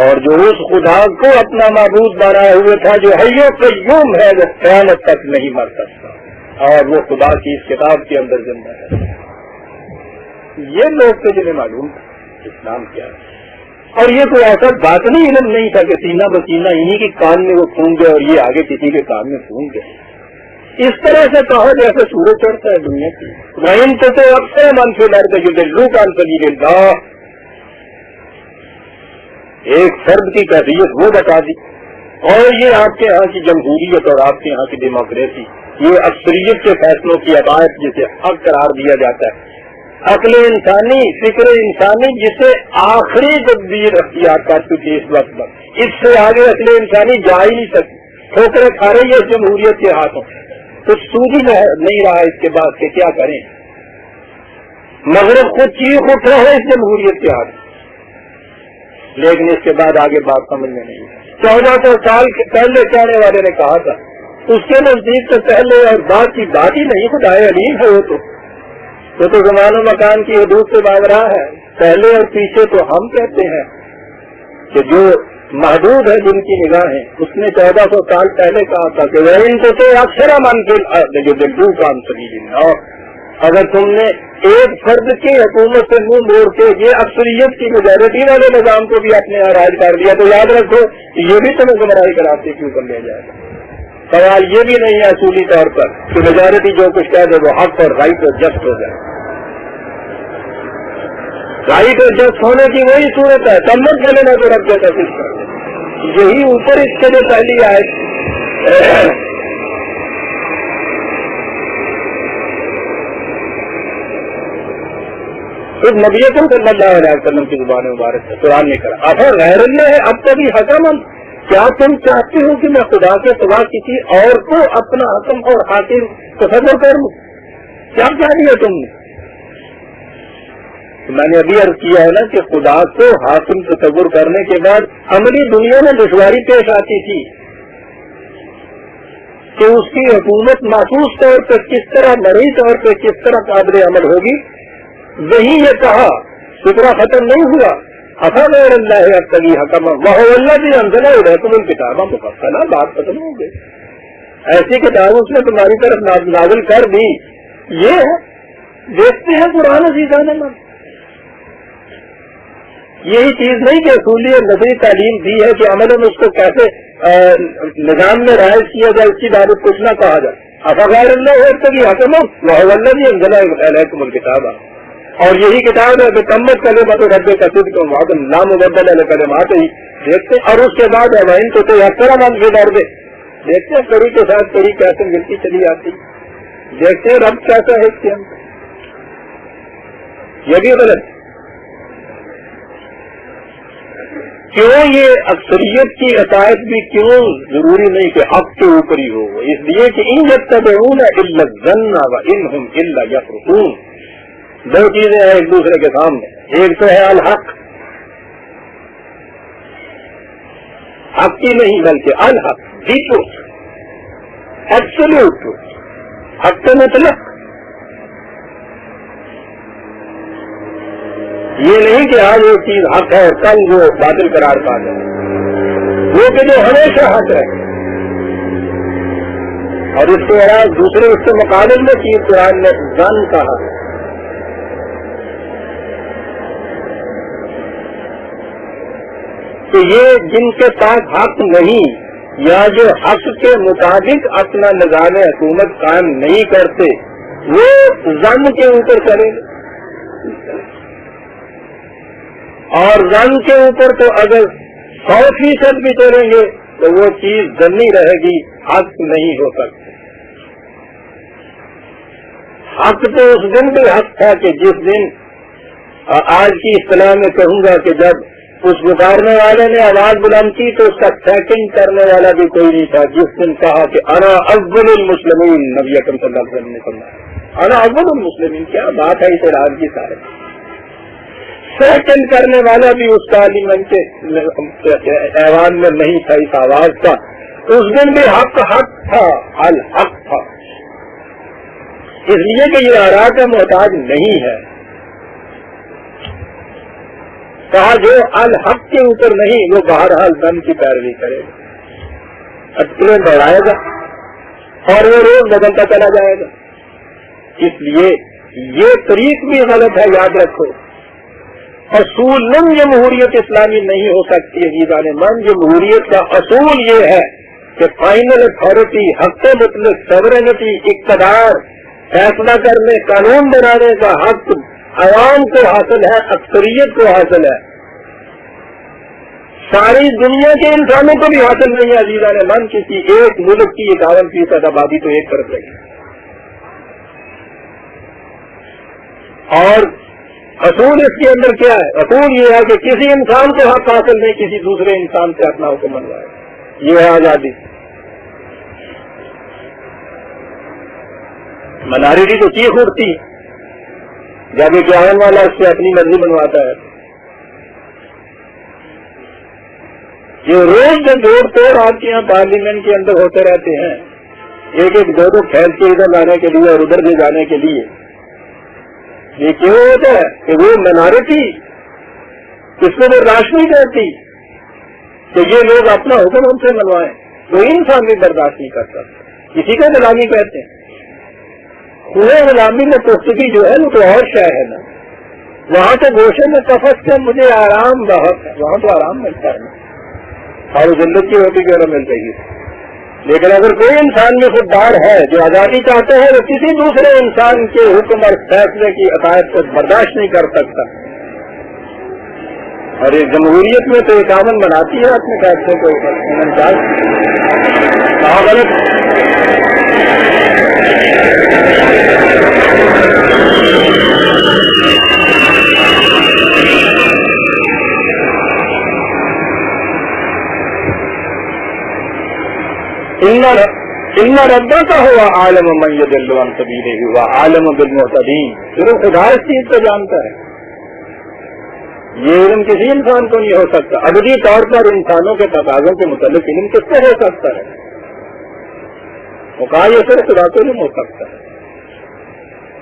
اور جو اس خدا کو اپنا معبود بنائے ہوئے تھا جو حی قیوم ہے وہ قیامت تک نہیں مر سکتا اور وہ خدا کی اس کتاب کے اندر زندہ ہے. یہ لوگ تھے جنہیں معلوم تھا اسلام کیا ہے، اور یہ کوئی ایسا باطنی علم نہیں تھا کہ سینہ بسینہ انہی کے کان میں وہ پھونک گئے اور یہ آگے کسی کے کان میں پھونک گئے. اس طرح سے کہا جیسے سورج چڑھتا ہے دنیا کی وَإِن تُطِعْ أَكْثَرَ مَن فِي الْأَرْضِ يُضِلُّوكَ عَن سَبِيلِ اللَّهِ. ایک فرد کی کیفیت وہ بتا دی. اور یہ آپ کے ہاں کی جمہوریت اور آپ کے ہاں کی ڈیموکریسی، یہ اکثریت کے فیصلوں کی عطایت جسے حق قرار دیا جاتا ہے، عقل انسانی، فکر انسانی جسے آخری تدبیر اختیار کر چکی اس وقت پر، اس سے آگے عقل انسانی جا ہی نہیں سکتی. ٹھوکریں کھا رہی ہے جمہوریت کے ہاتھوں، کچھ سود ہی نہیں رہا اس کے بعد کہ کیا کریں. مغرب خود چیخ اٹھ رہا ہے اس جمہوریت کے ہاتھ، لیکن اس کے بعد آگے بات سمجھ میں نہیں. 1400 سال پہلے کہنے والے نے کہا تھا، اس کے نزدیک تو پہلے اور بعد کی بات ہی نہیں، خدا علیم ہے وہ تو زمان و مکان کی حدود سے بھاگ رہا ہے. پہلے اور پیچھے تو ہم کہتے ہیں کہ جو محدود ہے جن کی نگاہیں، اس نے 1400 سال پہلے کہا تھا کہ وَإِن تُطِعْ أَكْثَرَ مَن فِي الْأَرْضِ يُضِلُّوكَ عَن سَبِيلِ اللَّهِ. اگر تم نے ایک فرد کی حکومت سے منہ موڑ کے یہ اکثریت کی میجارٹی والے نظام کو بھی اپنے یہاں رائج کر دیا تو یاد رکھو یہ بھی تمہیں گمراہی کا راستے کیوں کر لیا جائے گا. سوال یہ بھی نہیں ہے اصولی طور پر کہ میجارٹی جو کچھ کہہ دے وہ حق اور رائٹ اور جسٹ ہو جائے. رائٹ اور جسٹ ہونے کی وہی صورت ہے تب مت چلے نہ تو رکھ جاتا کچھ کر یہی اوپر اس کے جو پہلی آئے خود نبی اکرم صلی اللہ علیہ وسلم کی زبان مبارک سے قرآن نے کہا اگر غیر اللہ ہے اب کبھی حکم، کیا تم چاہتے ہو کہ میں خدا کے سوا کسی اور کو اپنا حکم اور حاکم تصور کروں؟ کیا چاہ دیا تم نے؟ میں نے ابھی عرض کیا ہے نا کہ خدا کو حاکم تصور کرنے کے بعد عملی دنیا میں دشواری پیش آتی تھی کہ اس کی حکومت محسوس طور پہ کس طرح مرئی طور پہ کس طرح قابل عمل ہوگی. وہی یہ کہا فکرہ ختم نہیں ہوا، افغیر اللہ ابتغی حکما وہو الذی انزل الیکم الکتاب مفصلا، بات ختم ہو گئی. ایسی کتاب اس نے تمہاری طرف نازل کر دی. یہ ہے دیکھتے ہیں قرآن عزیزان من، یہی چیز نہیں کہ اصولی اور نظری تعلیم دی ہے کہ عمل میں اس کو کیسے نظام میں رائج کیا جائے، اس کی بات کچھ نہ کہا جائے. افغیر اللہ ابتغی حکما وہو الذی انزل الیکم الکتاب، اور یہی کتاب ہے کہ تمت کلمۃ ربک صدقا وعدلا لا مبدل لکلماتہ. دیکھتے اور اس کے بعد وان تطیع من فی الارض، دیکھتے ہیں کڑی کے ساتھ کڑی کیسے ملتی چلی آتی، دیکھتے ہیں رب کیسا ہے اس کے اندر. یہ بھی غلط. کیوں یہ اکثریت کی عقائد بھی کیوں ضروری نہیں کہ حق کے اوپر ہی ہو؟ اس لیے کہ ان یتبعون الا الظن وان هم الا یفرقون. دو چیزیں ہیں ایک دوسرے کے سامنے. ایک تو ہے الحق، حق کی نہیں بلکہ الحق، دی ٹروتھ، ایبسولوٹ ٹروتھ، حق کا مطلق. یہ نہیں کہ آج ایک چیز حق ہے اور کل وہ باطل قرار پا جائے، وہ کہ جو ہمیشہ حق ہے. اور اس کے بعد دوسرے اس کے مقابل میں چیز قرآن نے ظن کہا ہے. کہ یہ جن کے پاس حق نہیں یا جو حق کے مطابق اپنا نظام حکومت قائم نہیں کرتے، وہ ظن کے اوپر چلیں گے. اور ظن کے اوپر تو اگر 100% بھی چلیں گے تو وہ چیز ظنی رہے گی، حق نہیں ہو سکتی. حق تو اس دن بھی حق تھا کہ جس دن، آج کی اصطلاح میں کہوں گا کہ جب اس پکارنے والے نے آواز بلند کی تو اس کا سیکنڈ کرنے والا بھی کوئی نہیں تھا. جس دن کہا کہ انا اول المسلمین، نبی اکرم صلی اللہ علیہ وسلم نے فرمایا انا اول المسلمین. کیا بات ہے اعتراض کی سارے. سیکنڈ کرنے والا بھی اس پارلیمنٹ کے ایوان میں نہیں تھا اس آواز کا. اس دن بھی حق تھا، الحق تھا. اس لیے کہ یہ آراء کا محتاج نہیں ہے. کہا جو الحق کے اوپر نہیں وہ بہرحال دم کی پیروی کرے گا، اٹکلیں بڑھائے گا اور وہ روز بدلتا چلا جائے گا. اس لیے یہ طریق بھی غلط ہے، یاد رکھو. اصول جمہوریت اسلامی نہیں ہو سکتی. عزیزان من، جمہوریت کا اصول یہ ہے کہ فائنل اتھارٹی، حق مطلق، سورینٹی، اقتدار، فیصلہ کرنے، قانون بنانے کا حق عوام کو حاصل ہے، اکثریت کو حاصل ہے. ساری دنیا کے انسانوں کو بھی حاصل نہیں ہے. عزیزان من، کسی ایک ملک کی 51% آبادی تو ایک طرف رہی. اور اصول اس کے اندر کیا ہے؟ اصول یہ ہے کہ کسی انسان کو حق حاصل نہیں کسی دوسرے انسان سے اپنا حکم منوائے. یہ ہے آزادی. منارٹی تو چیخ اٹھتی جب ایک آئین والا اس سے اپنی مرضی بنواتا ہے. یہ روز کے جوڑ توڑ آپ کے یہاں پارلیمنٹ کے اندر ہوتے رہتے ہیں، ایک ایک دو دو کھیل کے ادھر لانے کے لیے اور ادھر بھی جانے کے لیے. یہ کیوں ہوتا ہے کہ وہ منارٹی اس کو برداشت نہیں کرتی کہ یہ لوگ اپنا حکم ہم سے منوائیں. کوئی انسان بھی برداشت نہیں کرتا. کسی کا غلامی کہتے ہیں. کنویں غلامی میں پختگی جو ہے وہ تو اور شے ہے نا. وہاں تو گوشے میں قفس سے مجھے آرام بہت ہے، وہاں تو آرام ملتا ہے نا، اور زندگی کی روٹی کی مل رہی ہے. لیکن اگر کوئی انسان میں خوددار ہے جو آزادی چاہتا ہے وہ کسی دوسرے انسان کے حکم اور فیصلے کی عطایت کو برداشت نہیں کر سکتا. اور یہ جمہوریت میں تو ایک امن بناتی ہے اپنے فیصلے کو غلط. ان ربک ہوا عالم من یضل عن سبیلہ ہوا عالم بالمہتدین. صرف خدا اس چیز کو جانتا ہے. یہ علم کسی انسان کو نہیں ہو سکتا. ابدی طور پر انسانوں کے تقاضوں کے متعلق علم کس سے ہو سکتا ہے؟ وہ کہا یہ صرف خدا کو نہیں ہو سکتا ہے.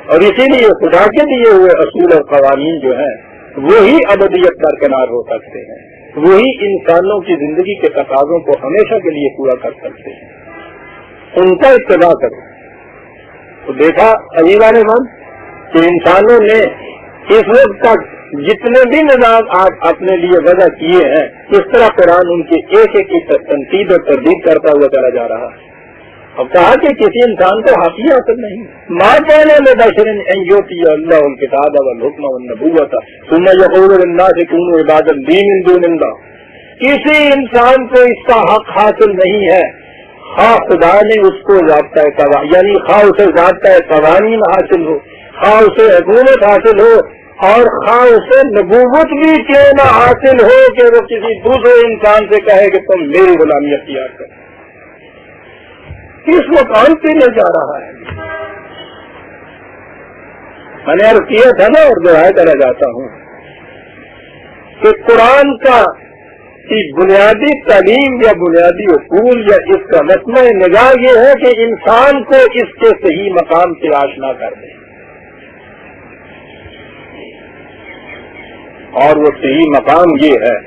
اور اسی لیے خدا کے دیے ہوئے اصول اور قوانین جو ہیں وہی ابدیت درکنار ہو سکتے ہیں، وہی انسانوں کی زندگی کے تقاضوں کو ہمیشہ کے لیے پورا کر سکتے ہیں، ان کا اتباع کرو۔ تو دیکھا عزیزان من کہ انسانوں نے اس وقت تک جتنے بھی نظام آپ اپنے لیے وضع کیے ہیں، اس طرح قرآن ان کے ایک ایک کی تنقید اور تردید کرتا ہوا چلا جا رہا ہے۔ اب کہا کہ کسی انسان کو حاصل حاصل نہیں، ماں کہنے میں بشر ان یؤتی اللہ الکتاب والحکم والنبوۃ ثم یقول للناس کونوا عبادا لی من دون اللہ، کسی انسان کو اس کا حق حاصل نہیں ہے، خواہ خدا نے اس کو ضابطۂ یعنی خواہ اسے ضابطۂ قوانین حاصل ہو، خواہ اسے حکومت حاصل ہو، اور خواہ اسے نبوت بھی کیوں نہ حاصل ہو کہ وہ کسی دوسرے انسان سے کہے کہ تم میری غلامی اختیار کرو۔ کس مقام پہ لے جا رہا ہے؟ میں نے عرض کیا تھا نا، اور دہرایا کرنا چاہتا ہوں کہ قرآن کا بنیادی تعلیم یا بنیادی اصول یا اس کا مسمع نگاہ یہ ہے کہ انسان کو اس کے صحیح مقام سے آشنا کر دے، اور وہ صحیح مقام یہ ہے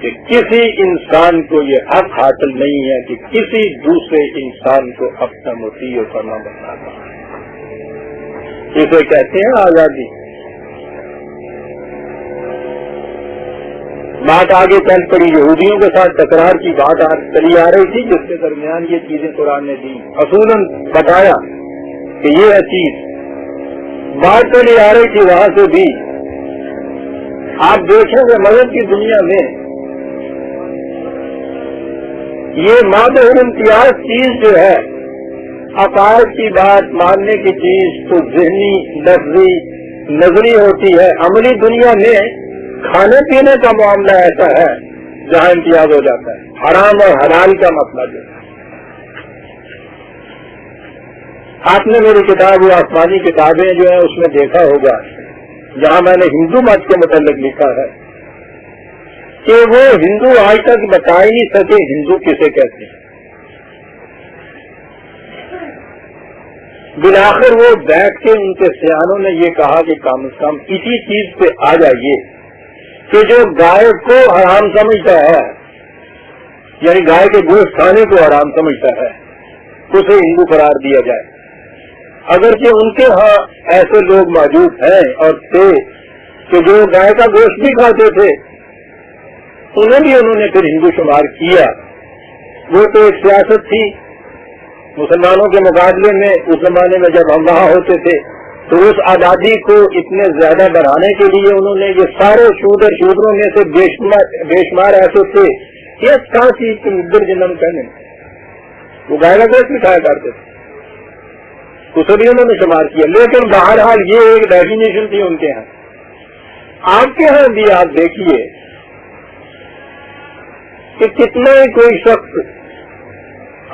کہ کسی انسان کو یہ حق حاصل نہیں ہے کہ کسی دوسرے انسان کو اپنا مطیع و فرما بنانا۔ اسے کہتے ہیں آزادی۔ بات آگے چل پڑی، یہودیوں کے ساتھ تکرار کی بات چلی آ رہی تھی، جس کے درمیان یہ چیزیں قرآن نے دی، اصولاً بتایا کہ یہ ہے چیز، بات چلی آ رہی تھی وہاں سے بھی۔ آپ دیکھیں گے مذہب کی دنیا میں یہ مادہ امتیاز چیز جو ہے، عقائد کی بات ماننے کی چیز تو ذہنی لفظی نظری ہوتی ہے، عملی دنیا میں کھانے پینے کا معاملہ ایسا ہے جہاں امتیاز ہو جاتا ہے، حرام اور حلال کا مسئلہ جو ہے۔ آپ نے میری کتاب وہ آسمانی کتابیں جو ہیں اس میں دیکھا ہوگا، جہاں میں نے ہندو مت کے متعلق لکھا ہے کہ وہ ہندو آج تک بتا ہی نہیں سکے ہندو کسے کہتے ہیں۔ بالآخر وہ بیٹھ کے ان کے سیانوں نے یہ کہا کہ کم از کم اسی چیز پہ آ جائیے کہ جو گائے کو حرام سمجھتا ہے، یعنی گائے کے گوشت کھانے کو حرام سمجھتا ہے، اسے ہندو قرار دیا جائے۔ اگرچہ ان کے ہاں ایسے لوگ موجود ہیں اور تھے کہ جو گائے کا گوشت بھی کھاتے تھے، انہیں بھی انہوں نے پھر ہندو شمار کیا۔ وہ تو ایک سیاست تھی مسلمانوں کے مقابلے میں، اس زمانے میں جب ہم وہاں ہوتے تھے تو اس آزادی کو اتنے زیادہ بڑھانے کے لیے انہوں نے یہ سارے شودروں میں سے بے شمار ایسے تھے، یہ کھانسی کی مدر جنم کہنے وہ گائے کا گوشت بھی کھایا کرتے تھے، اسے بھی انہوں نے شمار کیا۔ لیکن بہرحال یہ ایک ڈیفینیشن تھی ان کے ہاں۔ آپ کے ہاں بھی آپ دیکھیے کہ کتنا ہی کوئی شخص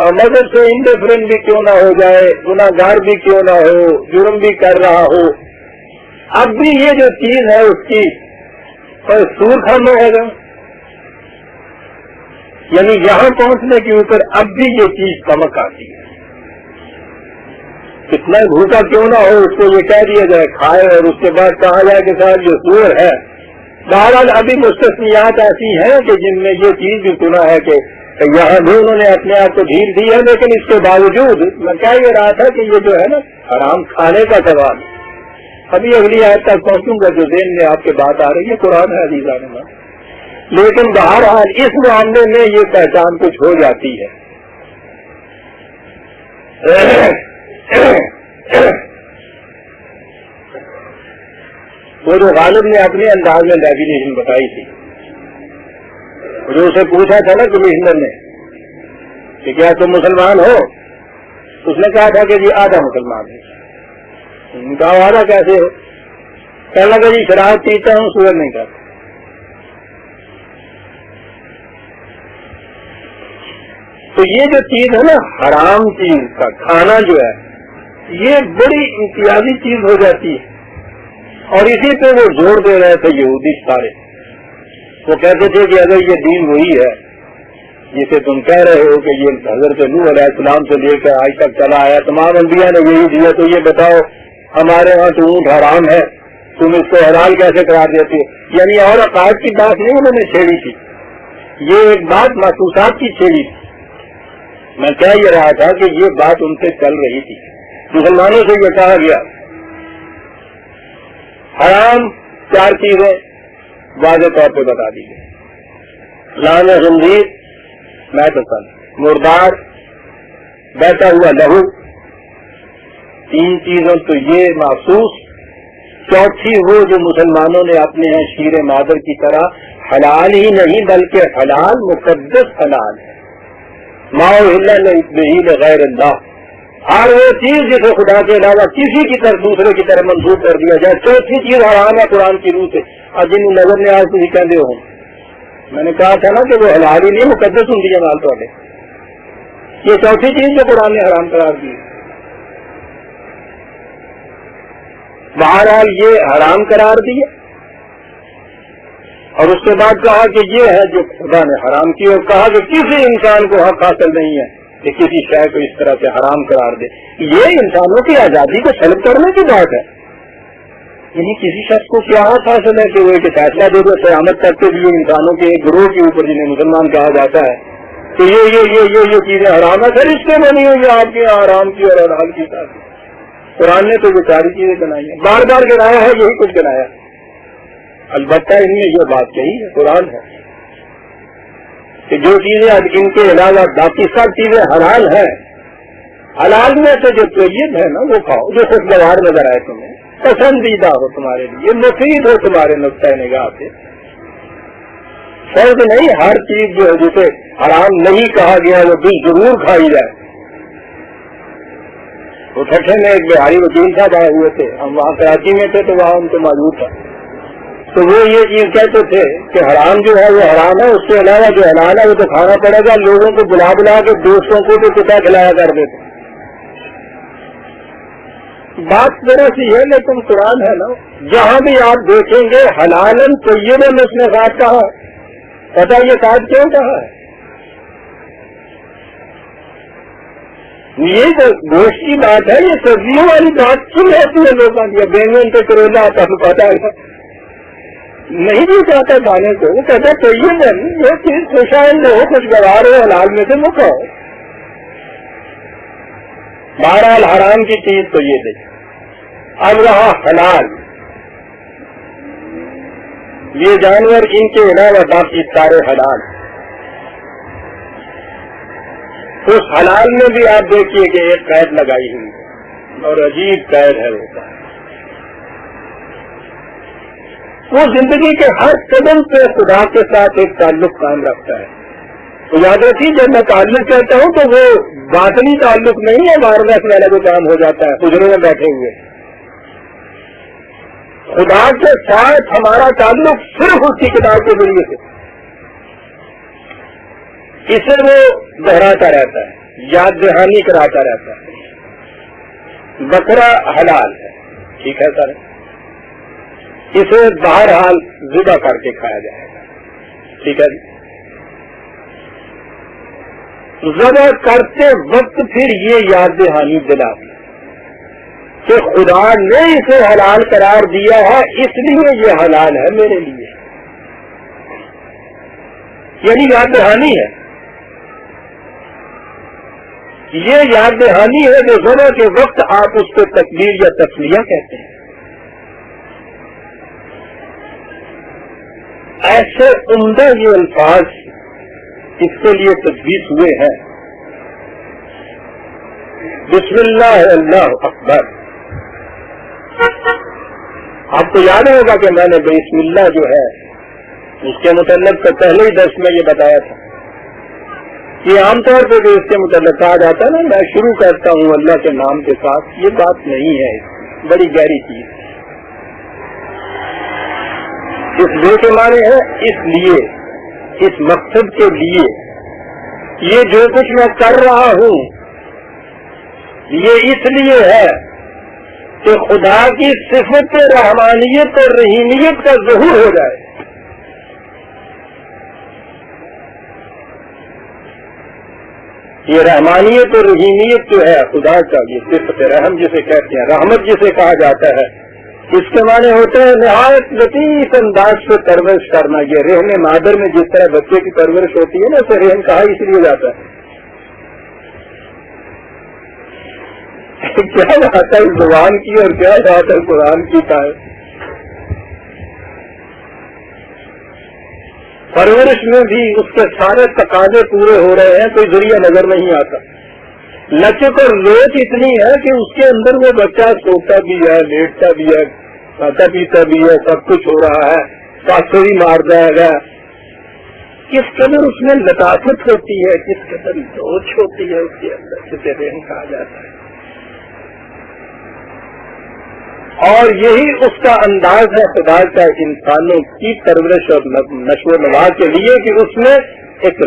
اور مذہب سے انڈیفرنٹ بھی کیوں نہ ہو جائے، گناہگار بھی کیوں نہ ہو، جرم بھی کر رہا ہو، اب بھی یہ جو چیز ہے اس کی سور کھانا ہوگا، یعنی یہاں پہنچنے کے اوپر اب بھی یہ چیز کمک آتی ہے۔ کتنا بھوکا کیوں نہ ہو اس کو یہ کہہ دیا جائے کھائے، اور اس کے بعد کہا جائے کہ صاحب یہ سور ہے۔ بہرحال ابھی مستثنیات ایسی ہیں کہ جن میں یہ چیز بھی سنا ہے کہ یہاں بھی انہوں نے اپنے آپ کو ڈھیل دی ہے، لیکن اس کے باوجود میں کہہ یہ رہا تھا کہ یہ جو ہے نا حرام کھانے کا سوال، ابھی اگلی آیت تک پہنچوں گا جو ذہن میں آپ کے بات آ رہی ہے، قرآن ہے عزیزان اللہ، لیکن بہرحال اس معاملے میں یہ پہچان کچھ ہو جاتی ہے۔ وہ جو غالب نے اپنے انداز میں ڈیفینیشن بتائی تھی، جو اسے پوچھا تھا نا کمشنر نے کہ کیا تم مسلمان ہو، اس نے کہا تھا کہ جی آدھا مسلمان ہے۔ ان کا آدھا کیسے ہو؟ کہنے لگا جی شراب پیتا ہوں، سور نہیں کرتا۔ تو یہ جو چیز ہے نا حرام چیز کا کھانا جو ہے، یہ بڑی امتیازی چیز ہو جاتی ہے، اور اسی پہ وہ زور دے رہے تھے یہودی سارے۔ وہ کہتے تھے کہ اگر یہ دین وہی ہے جسے تم کہہ رہے ہو کہ یہ حضرت نوح علیہ السلام سے لے کر آج تک چلا آیا، تمام انبیاء نے یہی دیا، تو یہ بتاؤ ہمارے ہاں تو اونٹ حرام ہے، تم اس کو حلال کیسے قرار دیتے ہو؟ یعنی اور عقائد کی بات نہیں انہوں نے چھیڑی تھی، یہ ایک بات محسوسات کی چھیڑی تھی۔ میں کہہ یہ رہا تھا کہ یہ بات ان سے چل رہی تھی، مسلمانوں سے یہ کہا گیا حرام 4 چیزیں واضح طور پہ بتا دی گئی، لام خنزیر میت پسند، مردار، بہتا ہوا لہو، 3 چیزوں تو یہ محسوس، چوتھی وہ جو مسلمانوں نے اپنے ہیں شیر مادر کی طرح حلال ہی نہیں بلکہ حلال مقدس حلال ہے، ما اہل به لغیر اللہ، ہر وہ چیز جسے خدا کے علاوہ کسی کی طرف دوسرے کی طرف منسوخ کر دیا جائے، چوتھی چیز حرام ہے قرآن کی روح سے۔ اور جن نظر نے آج تھی کہتے ہو، میں نے کہا تھا نا کہ وہ حلال ہی نہیں مقدس ہوں گی مال تو یہ چوتھی چیز جو قرآن نے حرام قرار دی۔ بہرحال یہ حرام قرار دیا اور اس کے بعد کہا کہ یہ ہے جو خدا نے حرام کی، اور کہا کہ کسی انسان کو حق حاصل نہیں ہے کہ کسی شے کو اس طرح سے حرام قرار دے۔ یہ انسانوں کی آزادی کو سلب کرنے کی بات ہے، یعنی کسی شخص کو کیا حق حاصل ہے کہ وہ ایک فیصلہ دے دے قیامت تک کے لیے انسانوں کے ایک گروہ کے اوپر جنہیں مسلمان کہا جاتا ہے کہ یہ چیزیں حرام ہے، پھر اس سے بنی ہوئی آپ کے یہاں حرام کی اور حلال کی ساتھ۔ قرآن نے تو یہ ساری چیزیں بنائی ہیں، بار بار گنایا ہے، یہی کچھ گنایا، البتہ ان میں یہ بات کہی ہے قرآن ہے کہ جو چیزیں ان کے علاوہ باقی سب چیزیں حلال ہیں، حلال میں سے جو طیب ہے نا وہ کھاؤ، جو خوشگوار نظر آئے تمہیں، پسندیدہ ہو تمہارے لیے، مفید ہو تمہارے نقطۂ نگاہ سے۔ فرض نہیں ہر چیز جو ہے جسے حرام نہیں کہا گیا وہ بھی ضرور کھائی جائے۔ وہ ٹھٹھے میں ایک بہاری وکیل صاحب آئے ہوئے تھے، ہم وہاں کراچی میں تھے تو وہاں ان کو موجود تھا، تو وہ یہ چیز کہتے تھے کہ حرام جو ہے وہ حرام ہے، اس کے علاوہ جو حلال ہے وہ تو کھانا پڑے گا، لوگوں کو بلا بلا کے دوستوں کو تو کتا کھلایا کر دیتے۔ بات ذرا سی ہے لیکن قرآن ہے نا، جہاں بھی آپ دیکھیں گے حلالن طیبن اس نے ساتھ کہا، پتہ یہ ساتھ کیوں کہا ہے؟ یہ جو گوشت کی بات ہے، یہ سبزیوں والی بات کیوں رہتی ہے لوگوں کی؟ بینگن سے کریلا آتا تو پتا ہے نہیں بھی چاہتا کھانے کو، وہ کہتا ہے طیب ہے، یہ چیز خوشائند ہو، خوشگوار ہو، حلال میں سے مکھو۔ بہرحال حرام کی چیز تو یہ دیکھ، اب رہا حلال، یہ جانور ان کے علاوہ باقی سارے حلال۔ اس حلال میں بھی آپ دیکھیے کہ ایک قید لگائی ہوئی اور عجیب قید ہے وہ زندگی کے ہر قدم پہ خدا کے ساتھ ایک تعلق قائم رکھتا ہے۔ تو یاد رکھیے جب میں تعلق کہتا ہوں تو وہ باطنی تعلق نہیں ہے، وارث والا جو کام ہو جاتا ہے حجرے میں بیٹھے ہوئے۔ خدا کے ساتھ ہمارا تعلق صرف اس کی کتاب کے ذریعے سے، اسے وہ دہراتا رہتا ہے، یاد دہانی کراتا رہتا ہے۔ بکرا حلال ہے، ٹھیک ہے سر، اسے بہرحال ذبح کر کے کھایا جائے گا، ٹھیک ہے جی۔ ذبح کرتے وقت پھر یہ یاد دہانی دلاتی کہ خدا نے اسے حلال قرار دیا ہے، اس لیے یہ حلال ہے میرے لیے، یعنی یاد دہانی ہے۔ یہ یاد دہانی ہے جو ذبح کے وقت آپ اس کو تکبیر یا تسمیہ کہتے ہیں۔ ایسے عمدہ یہ الفاظ اس کے لیے تجویز ہوئے ہیں، بسم اللہ اللہ اکبر۔ آپ کو یاد ہوگا کہ میں نے بسم اللہ جو ہے اس کے متعلق تو پہلے ہی درس میں یہ بتایا تھا کہ عام طور پہ جو اس کے متعلق کہا جاتا ہے نا، میں شروع کرتا ہوں اللہ کے نام کے ساتھ، یہ بات نہیں ہے، بڑی گہری چیز ہے۔ اس لیے کے معنی ہے اس لیے، اس مقصد کے لیے، یہ جو کچھ میں کر رہا ہوں یہ اس لیے ہے کہ خدا کی صفت رحمانیت اور رحیمیت کا ظہور ہو جائے۔ یہ رحمانیت اور رحیمیت جو ہے خدا کا، یہ صفت رحم جسے کہتے ہیں، رحمت جسے کہا جاتا ہے، اس کے معنی ہوتے ہیں نہایت لطیف انداز سے پرورش کرنا. یہ رحم مادر میں جس طرح بچے کی پرورش ہوتی ہے نا، اسے رحم کہا اس لیے جاتا ہے. کیا بات ہے زبان کی اور کیا بات ہے قرآن کی کا ہے. پرورش میں بھی اس کے سارے تقاضے پورے ہو رہے ہیں، کوئی ذریعہ نظر نہیں آتا. لچک اور لوچ اتنی ہے کہ اس کے اندر وہ بچہ سوتا بھی ہے، لیٹتا بھی ہے، کھاتا پیتا بھی ہے، سب کچھ ہو رہا ہے، پاسے بھی مار جائے گا. کس قدر اس میں لطافت ہوتی ہے، کس قدر لوچ ہوتی ہے اس کے اندر، جسے رحم کہا جاتا ہے. اور یہی اس کا انداز ہے خدا کا انسانوں کی پرورش اور نشو و نما کے لیے کہ اس میں ایک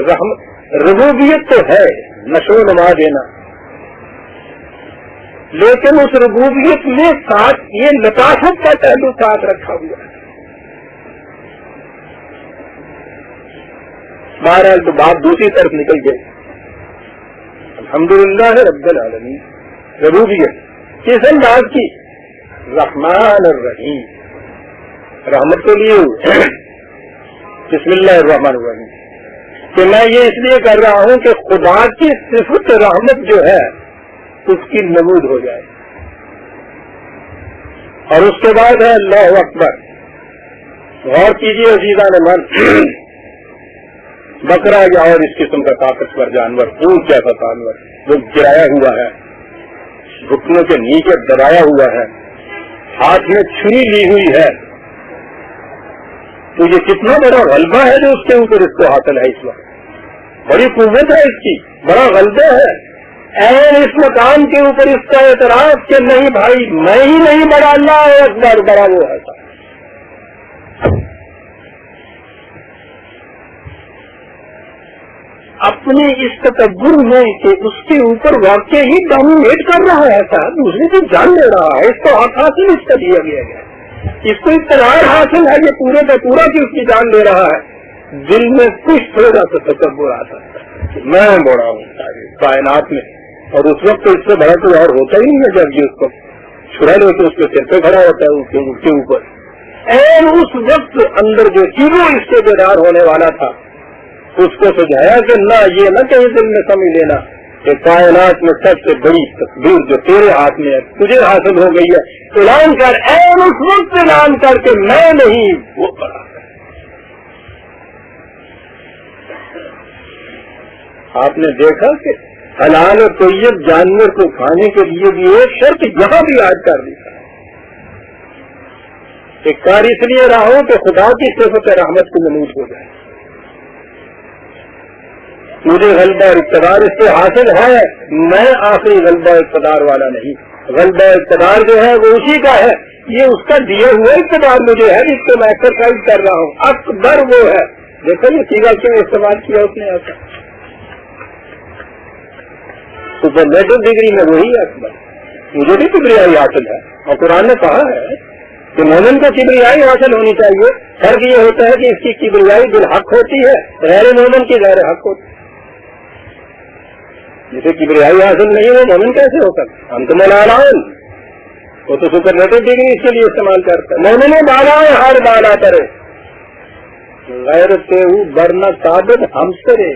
ربوبیت تو ہے، نشو و نما دینا، لیکن اس ربوبیت میں ساتھ یہ لطافت کا پہلو ساتھ رکھا ہوا ہے. بہرحال تو بات دوسری طرف نکل گئی. الحمدللہ رب العالمین. ربوبیت کس انداز کی؟ رحمان الرحیم، رحمت کے لیے. بسم اللہ الرحمن الرحیم. کہ میں یہ اس لیے کر رہا ہوں کہ خدا کی صفت رحمت جو ہے اس کی نمود ہو جائے. اور اس کے بعد ہے اللہ اکبر. غور کیجیے عزیزان من، بکرا یا اور اس قسم کا طاقتور جانور، اونٹ جیسا جانور جو گرایا ہوا ہے، گھٹنوں کے نیچے دبایا ہوا ہے، ہاتھ میں چھری لی ہوئی ہے، تو یہ کتنا بڑا غلبہ ہے جو اس کے اوپر اس کو حاصل ہے. اس وقت بڑی قوت ہے اس کی، بڑا غلبہ ہے. اس مقام کے اوپر اس کا اعتراف کہ نہیں بھائی میں ہی نہیں بڑا، اللہ اکبر، بڑا وہ ہے. اپنی اس تکبر میں کہ اس کے اوپر واقع ہی ڈومینیٹ کر رہا ہے ایسا، دوسرے کی جان لے رہا ہے، اس کو حاصل اس کا دیا گیا ہے، اس کو اقتدار حاصل ہے یہ پورے کا پورا کہ اس کی جان لے رہا ہے. دل میں کچھ تھوڑا سا تکبر آ سکتا ہے کہ میں بڑا ہوں کائنات میں، اور اس وقت تو اس سے بڑا کوئی اور ہوتا ہی نہیں ہے. جب یہ اس کو چھڑا لے تو اس کے سر پہ کھڑا ہوتا ہے اس کے اوپر. اس وقت اندر جو چیزوں اس سے بیدار ہونے والا تھا اس کو سجایا کہ نہ یہ نہ کہیں دل میں سمجھ لینا کہ کائنات میں سب سے بڑی تقدیر جو تیرے ہاتھ میں ہے تجھے حاصل ہو گئی ہے. اعلان کر، اس وقت اعلان کر کے میں نہیں وہ بڑا. آپ نے دیکھا کہ حلال اور طیب جانور کو کھانے کے لیے بھی ایک شرط یہاں بھی عائد کر دی ہے. ایک کار اس لیے رہا ہوں کہ خدا کی صفت رحمت کو نمود ہو جائے. مجھے غلبہ اور اقتدار اس سے حاصل ہے، میں آخری غلبہ اقتدار والا نہیں. غلبہ اقتدار جو ہے وہ اسی کا ہے، یہ اس کا دیا ہوا اقتدار مجھے ہے جس کو میں ایکسرسائز کر رہا ہوں. اکبر وہ ہے. دیکھو یہ سیگا کیوں استعمال کیا اس نے ایسا. سپرلیٹو ڈگری میں وہی اکبر. مجھے بھی کبریائی حاصل ہے، اور قرآن نے کہا ہے کہ مومن کو کبریائی حاصل ہونی چاہیے. فرق یہ ہوتا ہے کہ اس کی کبریائی بالحق ہوتی ہے، غیر مومن کی غیر حق ہوتی ہے. جسے کبریائی حاصل نہیں وہ مومن کیسے ہو سکتا؟ ہم تو ملالان، وہ تو سپرلیٹو ڈگری اس کے لیے استعمال کرتا ہے. مومن بالا ہر بالا کرے، غیر سے برنا ثابت ہم کرے.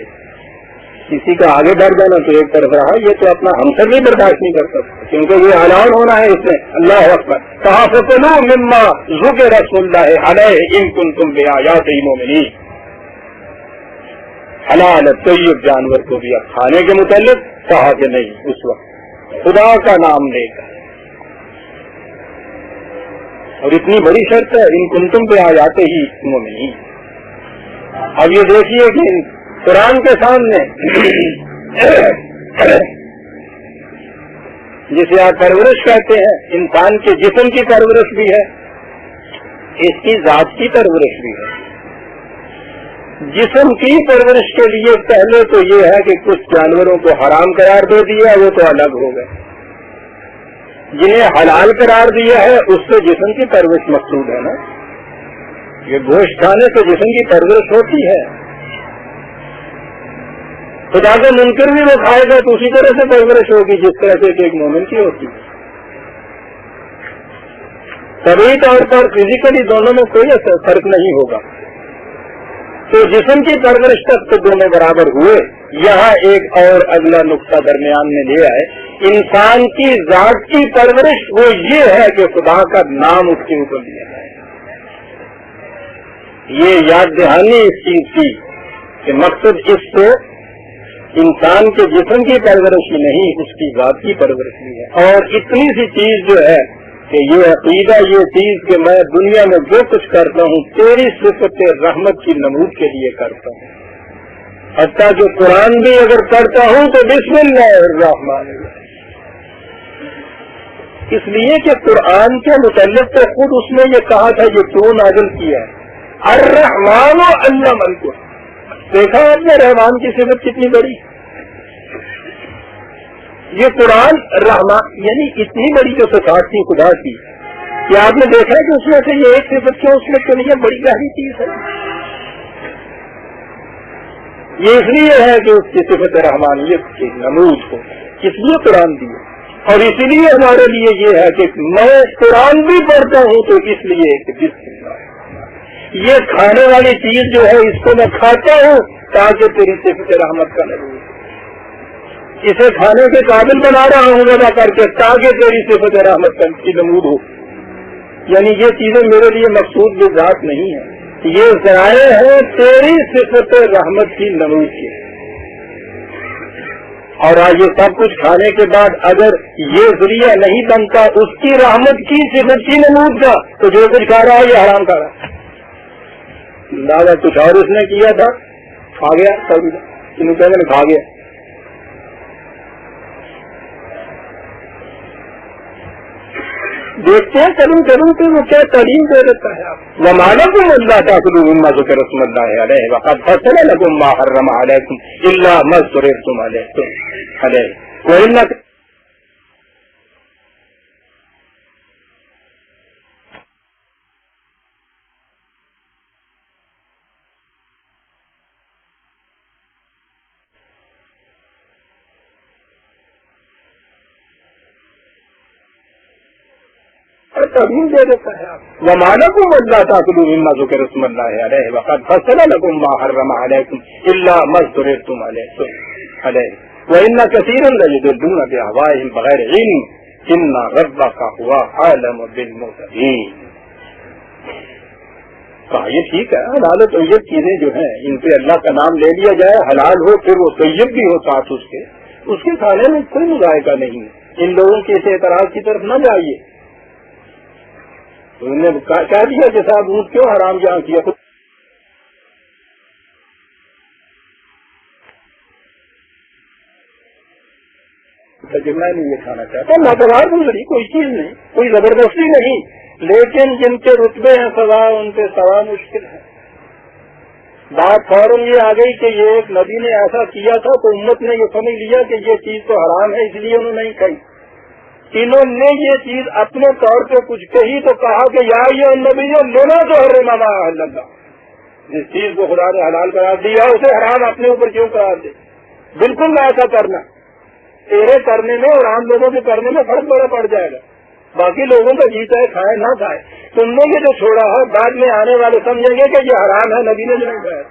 کسی کا آگے بڑھ جانا تو ایک طرف رہا، یہ تو اپنا ہمسر بھی برداشت نہیں کر سکتا کیونکہ یہ اعلان ہونا ہے اس میں. اللہ اکبر. تحفظوا مما ذکر رسول اللہ علیہ ان کنتم بآیاتہ مؤمنین. حلال طیب جانور کو بھی اب کھانے کے متعلق کہا کہ نہیں، اس وقت خدا کا نام لے کر. اور اتنی بڑی شرط ہے ان کنتم بآیاتہ مؤمنین. اب یہ دیکھیے کہ قرآن کے سامنے جسے آپ پرورش کہتے ہیں، انسان کے جسم کی پرورش بھی ہے، اس کی ذات کی پرورش بھی ہے. جسم کی پرورش کے لیے پہلے تو یہ ہے کہ کچھ جانوروں کو حرام قرار دے دیا، وہ تو الگ ہو گئے. جنہیں حلال قرار دیا ہے اس سے جسم کی پرورش مقصود ہے نا. یہ گوشت کھانے سے جسم کی پرورش ہوتی ہے. خدا کا منکر بھی وہ کھائے گا تو اسی طرح سے پرورش ہوگی جس طرح سے ایک مومن کی ہوتی ہے. طبعی طور پر فزیکلی دونوں میں کوئی فرق نہیں ہوگا. تو جسم کی پرورش تک تو دونوں برابر ہوئے. یہاں ایک اور اگلا نقطہ درمیان میں لے آئے. انسان کی ذات کی پرورش وہ یہ ہے کہ خدا کا نام اس کے اوپر لیا جائے. یہ یاد دہانی اس چیز کی کہ مقصد اس سے انسان کے جسم کی پرورش ہی نہیں، اس کی ذات کی پرورش بھی ہے. اور اتنی سی چیز جو ہے کہ یہ عقیدہ، یہ چیز کہ میں دنیا میں جو کچھ کرتا ہوں تیری صفت رحمت کی نمود کے لیے کرتا ہوں. حتیٰ کہ قرآن بھی اگر پڑھتا ہوں تو بسم اللہ الرحمن الرحیم، اس لیے کہ قرآن کے متعلق تو خود اس نے یہ کہا تھا یہ کیوں نازل کیا ہے. الرحمن علم القرآن. دیکھا آپ نے رحمان کی صفت کتنی بڑی. یہ قرآن رحمان یعنی اتنی بڑی جو صفات تھی خدا کی کہ آپ نے دیکھا کہ اس میں سے یہ ایک صفت کیوں اس میں کیوں نہیں ہے، بڑی گہری چیز ہے. یہ اس لیے ہے کہ اس کی صفت رحمانیت کی نمود ہو، اس لیے قرآن دی. اور اسی لیے ہمارے لیے یہ ہے کہ میں قرآن بھی پڑھتا ہوں تو اس لیے کہ بسم اللہ، یہ کھانے والی چیز جو ہے اس کو میں کھاتا ہوں تاکہ تیری صفت رحمت کا نمود ہو. اسے کھانے کے قابل بنا رہا ہوں وجہ کر کے تاکہ تیری صفت رحمت کی نمود ہو. یعنی یہ چیزیں میرے لیے مقصود بھی ذات نہیں ہے، یہ ذرائع ہے تیری صفت رحمت کی نمود کی. اور آج یہ سب کچھ کھانے کے بعد اگر یہ ذریعہ نہیں بنتا اس کی رحمت کی صفت کی نمود کا تو جو کچھ کھا رہا ہے یہ حرام کھا رہا ہے. دادا کچھ اور اس نے کیا تھا، کھا گیا، انہوں نے کھا گیا. دیکھتے ہیں کروں پہ وہ کیا تعلیم دے دیتا ہے. وَمَالَكُمْ أَلَّا تَأْكُلُوا مِمَّا ذُكِرَ اسْمُ اللَّهِ عَلَيْهِ وَقَدْ فَصَّلَ لَكُم مَّا حَرَّمَ عَلَيْكُمْ إِلَّا مَا اضْطُرِرْتُمْ عَلَيْهِ وَإِنَّ تعلیم دے دیتا ہے. وَمَالَكُمْ أَلَّا تَأْكُلُوا مِمَّا ذُكِرَ اسْمُ اللَّهِ عَلَيْهِ وَقَدْ فَصَّلَ لَكُم مَّا حَرَّمَ عَلَيْكُمْ إِلَّا مَا اضْطُرِرْتُمْ عَلَيْهِ وَإِنَّ كَثِيرًا لَّيُضِلُّونَ بِأَهْوَائِهِمْ بِغَيْرِ عِلْمٍ إِنَّ رَبَّكَ هُوَ أَعْلَمُ بِالْمُعْتَدِينَ. یہ ٹھیک ہے، حلال و طیب چیزیں جو ہیں ان پہ اللہ کا نام لے لیا جائے، حلال ہو پھر وہ طیب بھی ہو ساتھ اس کے کھانے میں کوئی مذائقہ نہیں. ان لوگوں کے اس اعتراض کی طرف نہ جائیے. انہوں نے کہہ دیا کہ صاحب اونٹ کیوں حرام جہاں کیا، میں نہیں یہ کھانا چاہتا. ناگوار گزری کوئی چیز نہیں، کوئی زبردستی نہیں، لیکن جن کے رتبے ہیں سزا ان پہ سوا مشکل ہے. بات فوراً یہ آ گئی کہ یہ ایک نبی نے ایسا کیا تھا تو امت نے یہ سمجھ لیا کہ یہ چیز تو حرام ہے، اس لیے انہوں نے نہیں کہی. انہوں نے یہ چیز اپنے طور پہ کچھ کہی تو کہا کہ یا یہ نبی لینا تو حرم ما احل اللہ، جس چیز کو خدا نے حلال قرار دیا اسے حرام اپنے اوپر کیوں قرار دے. بالکل نہ ایسا کرنا. تیرے کرنے میں اور عام لوگوں کے کرنے میں فرق بڑا پڑ جائے گا. باقی لوگوں کا جیتا ہے کھائے نہ کھائے، تم نے یہ جو چھوڑا ہے بعد میں آنے والے سمجھیں گے کہ یہ حرام ہے، نبی نے جو نہیں کھایا.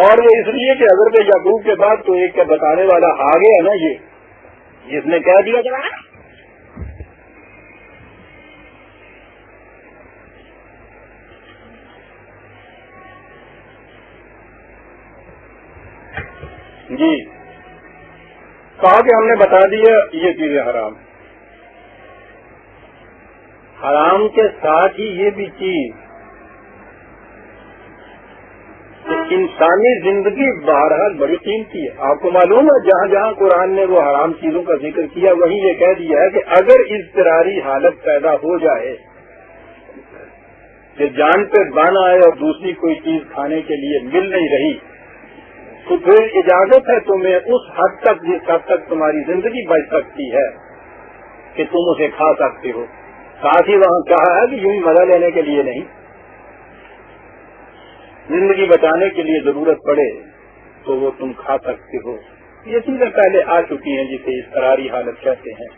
اور وہ اس لیے کہ حضرت یعقوب کے بعد تو ایک بتانے والا آ گیا نا، یہ جس نے کہہ دیا کہ جی کہا کہ ہم نے بتا دیا یہ چیزیں حرام. حرام کے ساتھ ہی یہ بھی چیز انسانی زندگی بہرحال بڑی قیمتی ہے. آپ کو معلوم ہے جہاں جہاں قرآن نے وہ حرام چیزوں کا ذکر کیا وہیں یہ کہہ دیا ہے کہ اگر اضطراری حالت پیدا ہو جائے کہ جان پہ بان آئے اور دوسری کوئی چیز کھانے کے لیے مل نہیں رہی تو پھر اجازت ہے تمہیں اس حد تک جس حد تک تمہاری زندگی بچ سکتی ہے کہ تم اسے کھا سکتے ہو. ساتھ ہی وہاں کہا ہے کہ یوں ہی مزہ لینے کے لیے نہیں، زندگی بچانے کے لیے ضرورت پڑے تو وہ تم کھا سکتے ہو. یہ چیزیں پہلے آ چکی ہیں جسے اضطراری حالت کہتے ہیں.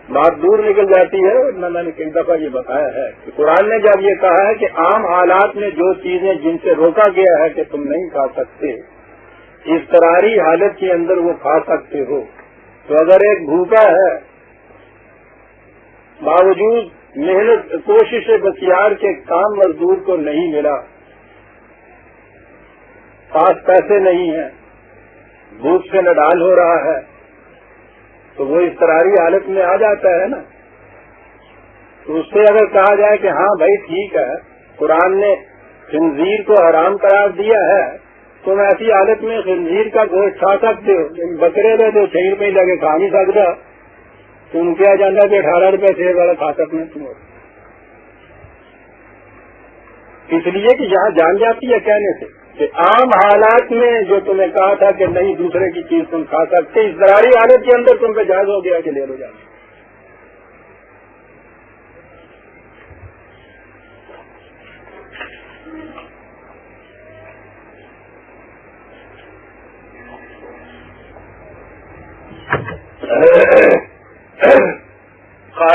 بات دور نکل جاتی ہے. میں نے کئی دفعہ یہ بتایا ہے کہ قرآن نے جب یہ کہا ہے کہ عام حالات میں جو چیزیں جن سے روکا گیا ہے کہ تم نہیں کھا سکتے، اضطراری حالت کے اندر وہ کھا سکتے ہو، تو اگر ایک بھوکا ہے باوجود محنت کوشش بسیار کے کام مزدور کو نہیں ملا، پاس پیسے نہیں ہیں، بھوک سے نڈال ہو رہا ہے، تو وہ اضطراری حالت میں آ جاتا ہے نا. تو اس سے اگر کہا جائے کہ ہاں بھائی ٹھیک ہے قرآن نے خنزیر کو حرام قرار دیا ہے، تم ایسی حالت میں خنزیر کا گوشت کھا سکتے ہو، بکرے میں تو 6 روپئے لگے کھا نہیں سکتا، تم کیا جانا کہ 18 روپئے سے والا کھا سکتے تم. اس لیے کہ یہاں جان جاتی ہے کہنے سے کہ عام حالات میں جو تمہیں کہا تھا کہ نہیں دوسرے کی چیز تم کھا سکتے، اضطراری حالت کے اندر تم پہ جائز ہو گیا کہ لے لو جانا.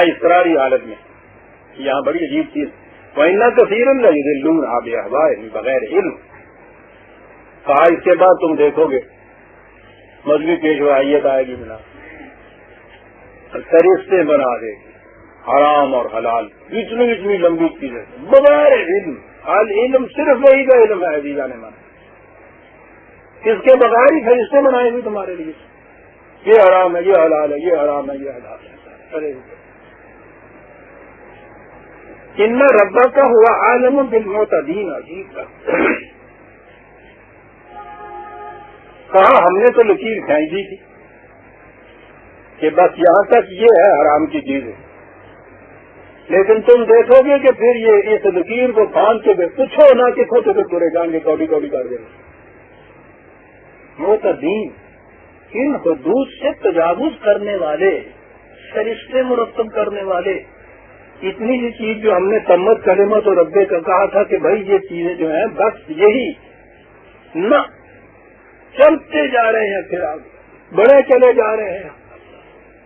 اضطراری حالت میں یہاں بڑی عجیب چیز وَإِنَّ كَثِيرًا لَيُضِلُّونَ بِأَهْوَائِهِمْ بغیر علم. کہا اس کے بعد تم دیکھو گے مذہبی پیشوائیت آئے گی بنا سرشتے بنا دے گی حرام اور حلال اتنی لمبی چیزیں بغیر علم. علم صرف وہی کا علم ہے عزیزان من، اس کے بغیر ہی فرشتے بنائے ہوئے تمہارے لیے. یہ حرام ہے، یہ حلال ہے، یہ حرام ہے، یہ حلال ہے. ان ربک ہوا عالم بالمعتدین. عجیب کا کہا ہم نے تو لکیر کھینچی تھی کہ بس یہاں تک یہ ہے حرام کی چیز ہے، لیکن تم دیکھو گے کہ پھر یہ اس لکیر کو باندھ کے پوچھو نہ کہ کھو تو پورے جان کے کوڑی کوڑی کر دیں. معتدین ان حدود سے تجاوز کرنے والے، فرشتے مرتب کرنے والے. اتنی سی چیز جو ہم نے تمت کلمت اور ربے کا کہا تھا کہ بھائی یہ چیزیں جو ہیں بس یہی نہ چلتے جا رہے ہیں، پھر آگے بڑے چلے جا رہے ہیں،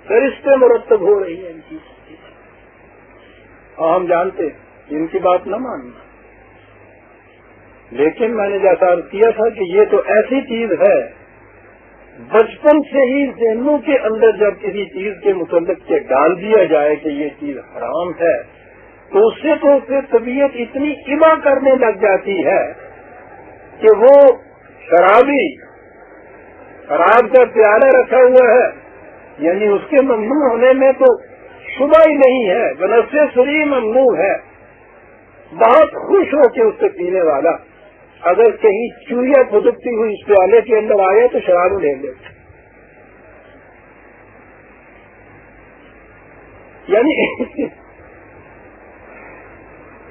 فرشتے مرتب ہو رہی ہیں ان کی. اور ہم جانتے ہیں ان کی بات نہ ماننا. لیکن میں نے جیسا عرض کیا تھا کہ یہ تو ایسی چیز ہے بچپن سے ہی ذہنوں کے اندر جب کسی چیز کے متعلق کے ڈال دیا جائے کہ یہ چیز حرام ہے تو اس سے تو پھر طبیعت اتنی ابا کرنے لگ جاتی ہے کہ وہ شرابی شراب کا پیالہ رکھا ہوا ہے، یعنی اس کے ممنوع ہونے میں تو شبہ ہی نہیں ہے، بنفسِ سری ممنوع ہے. بہت خوش ہو کے اس سے پینے والا اگر کہیں چوہیا پھدکتی ہوئی اس پیالے کے اندر آئے تو شراب لے لے. یعنی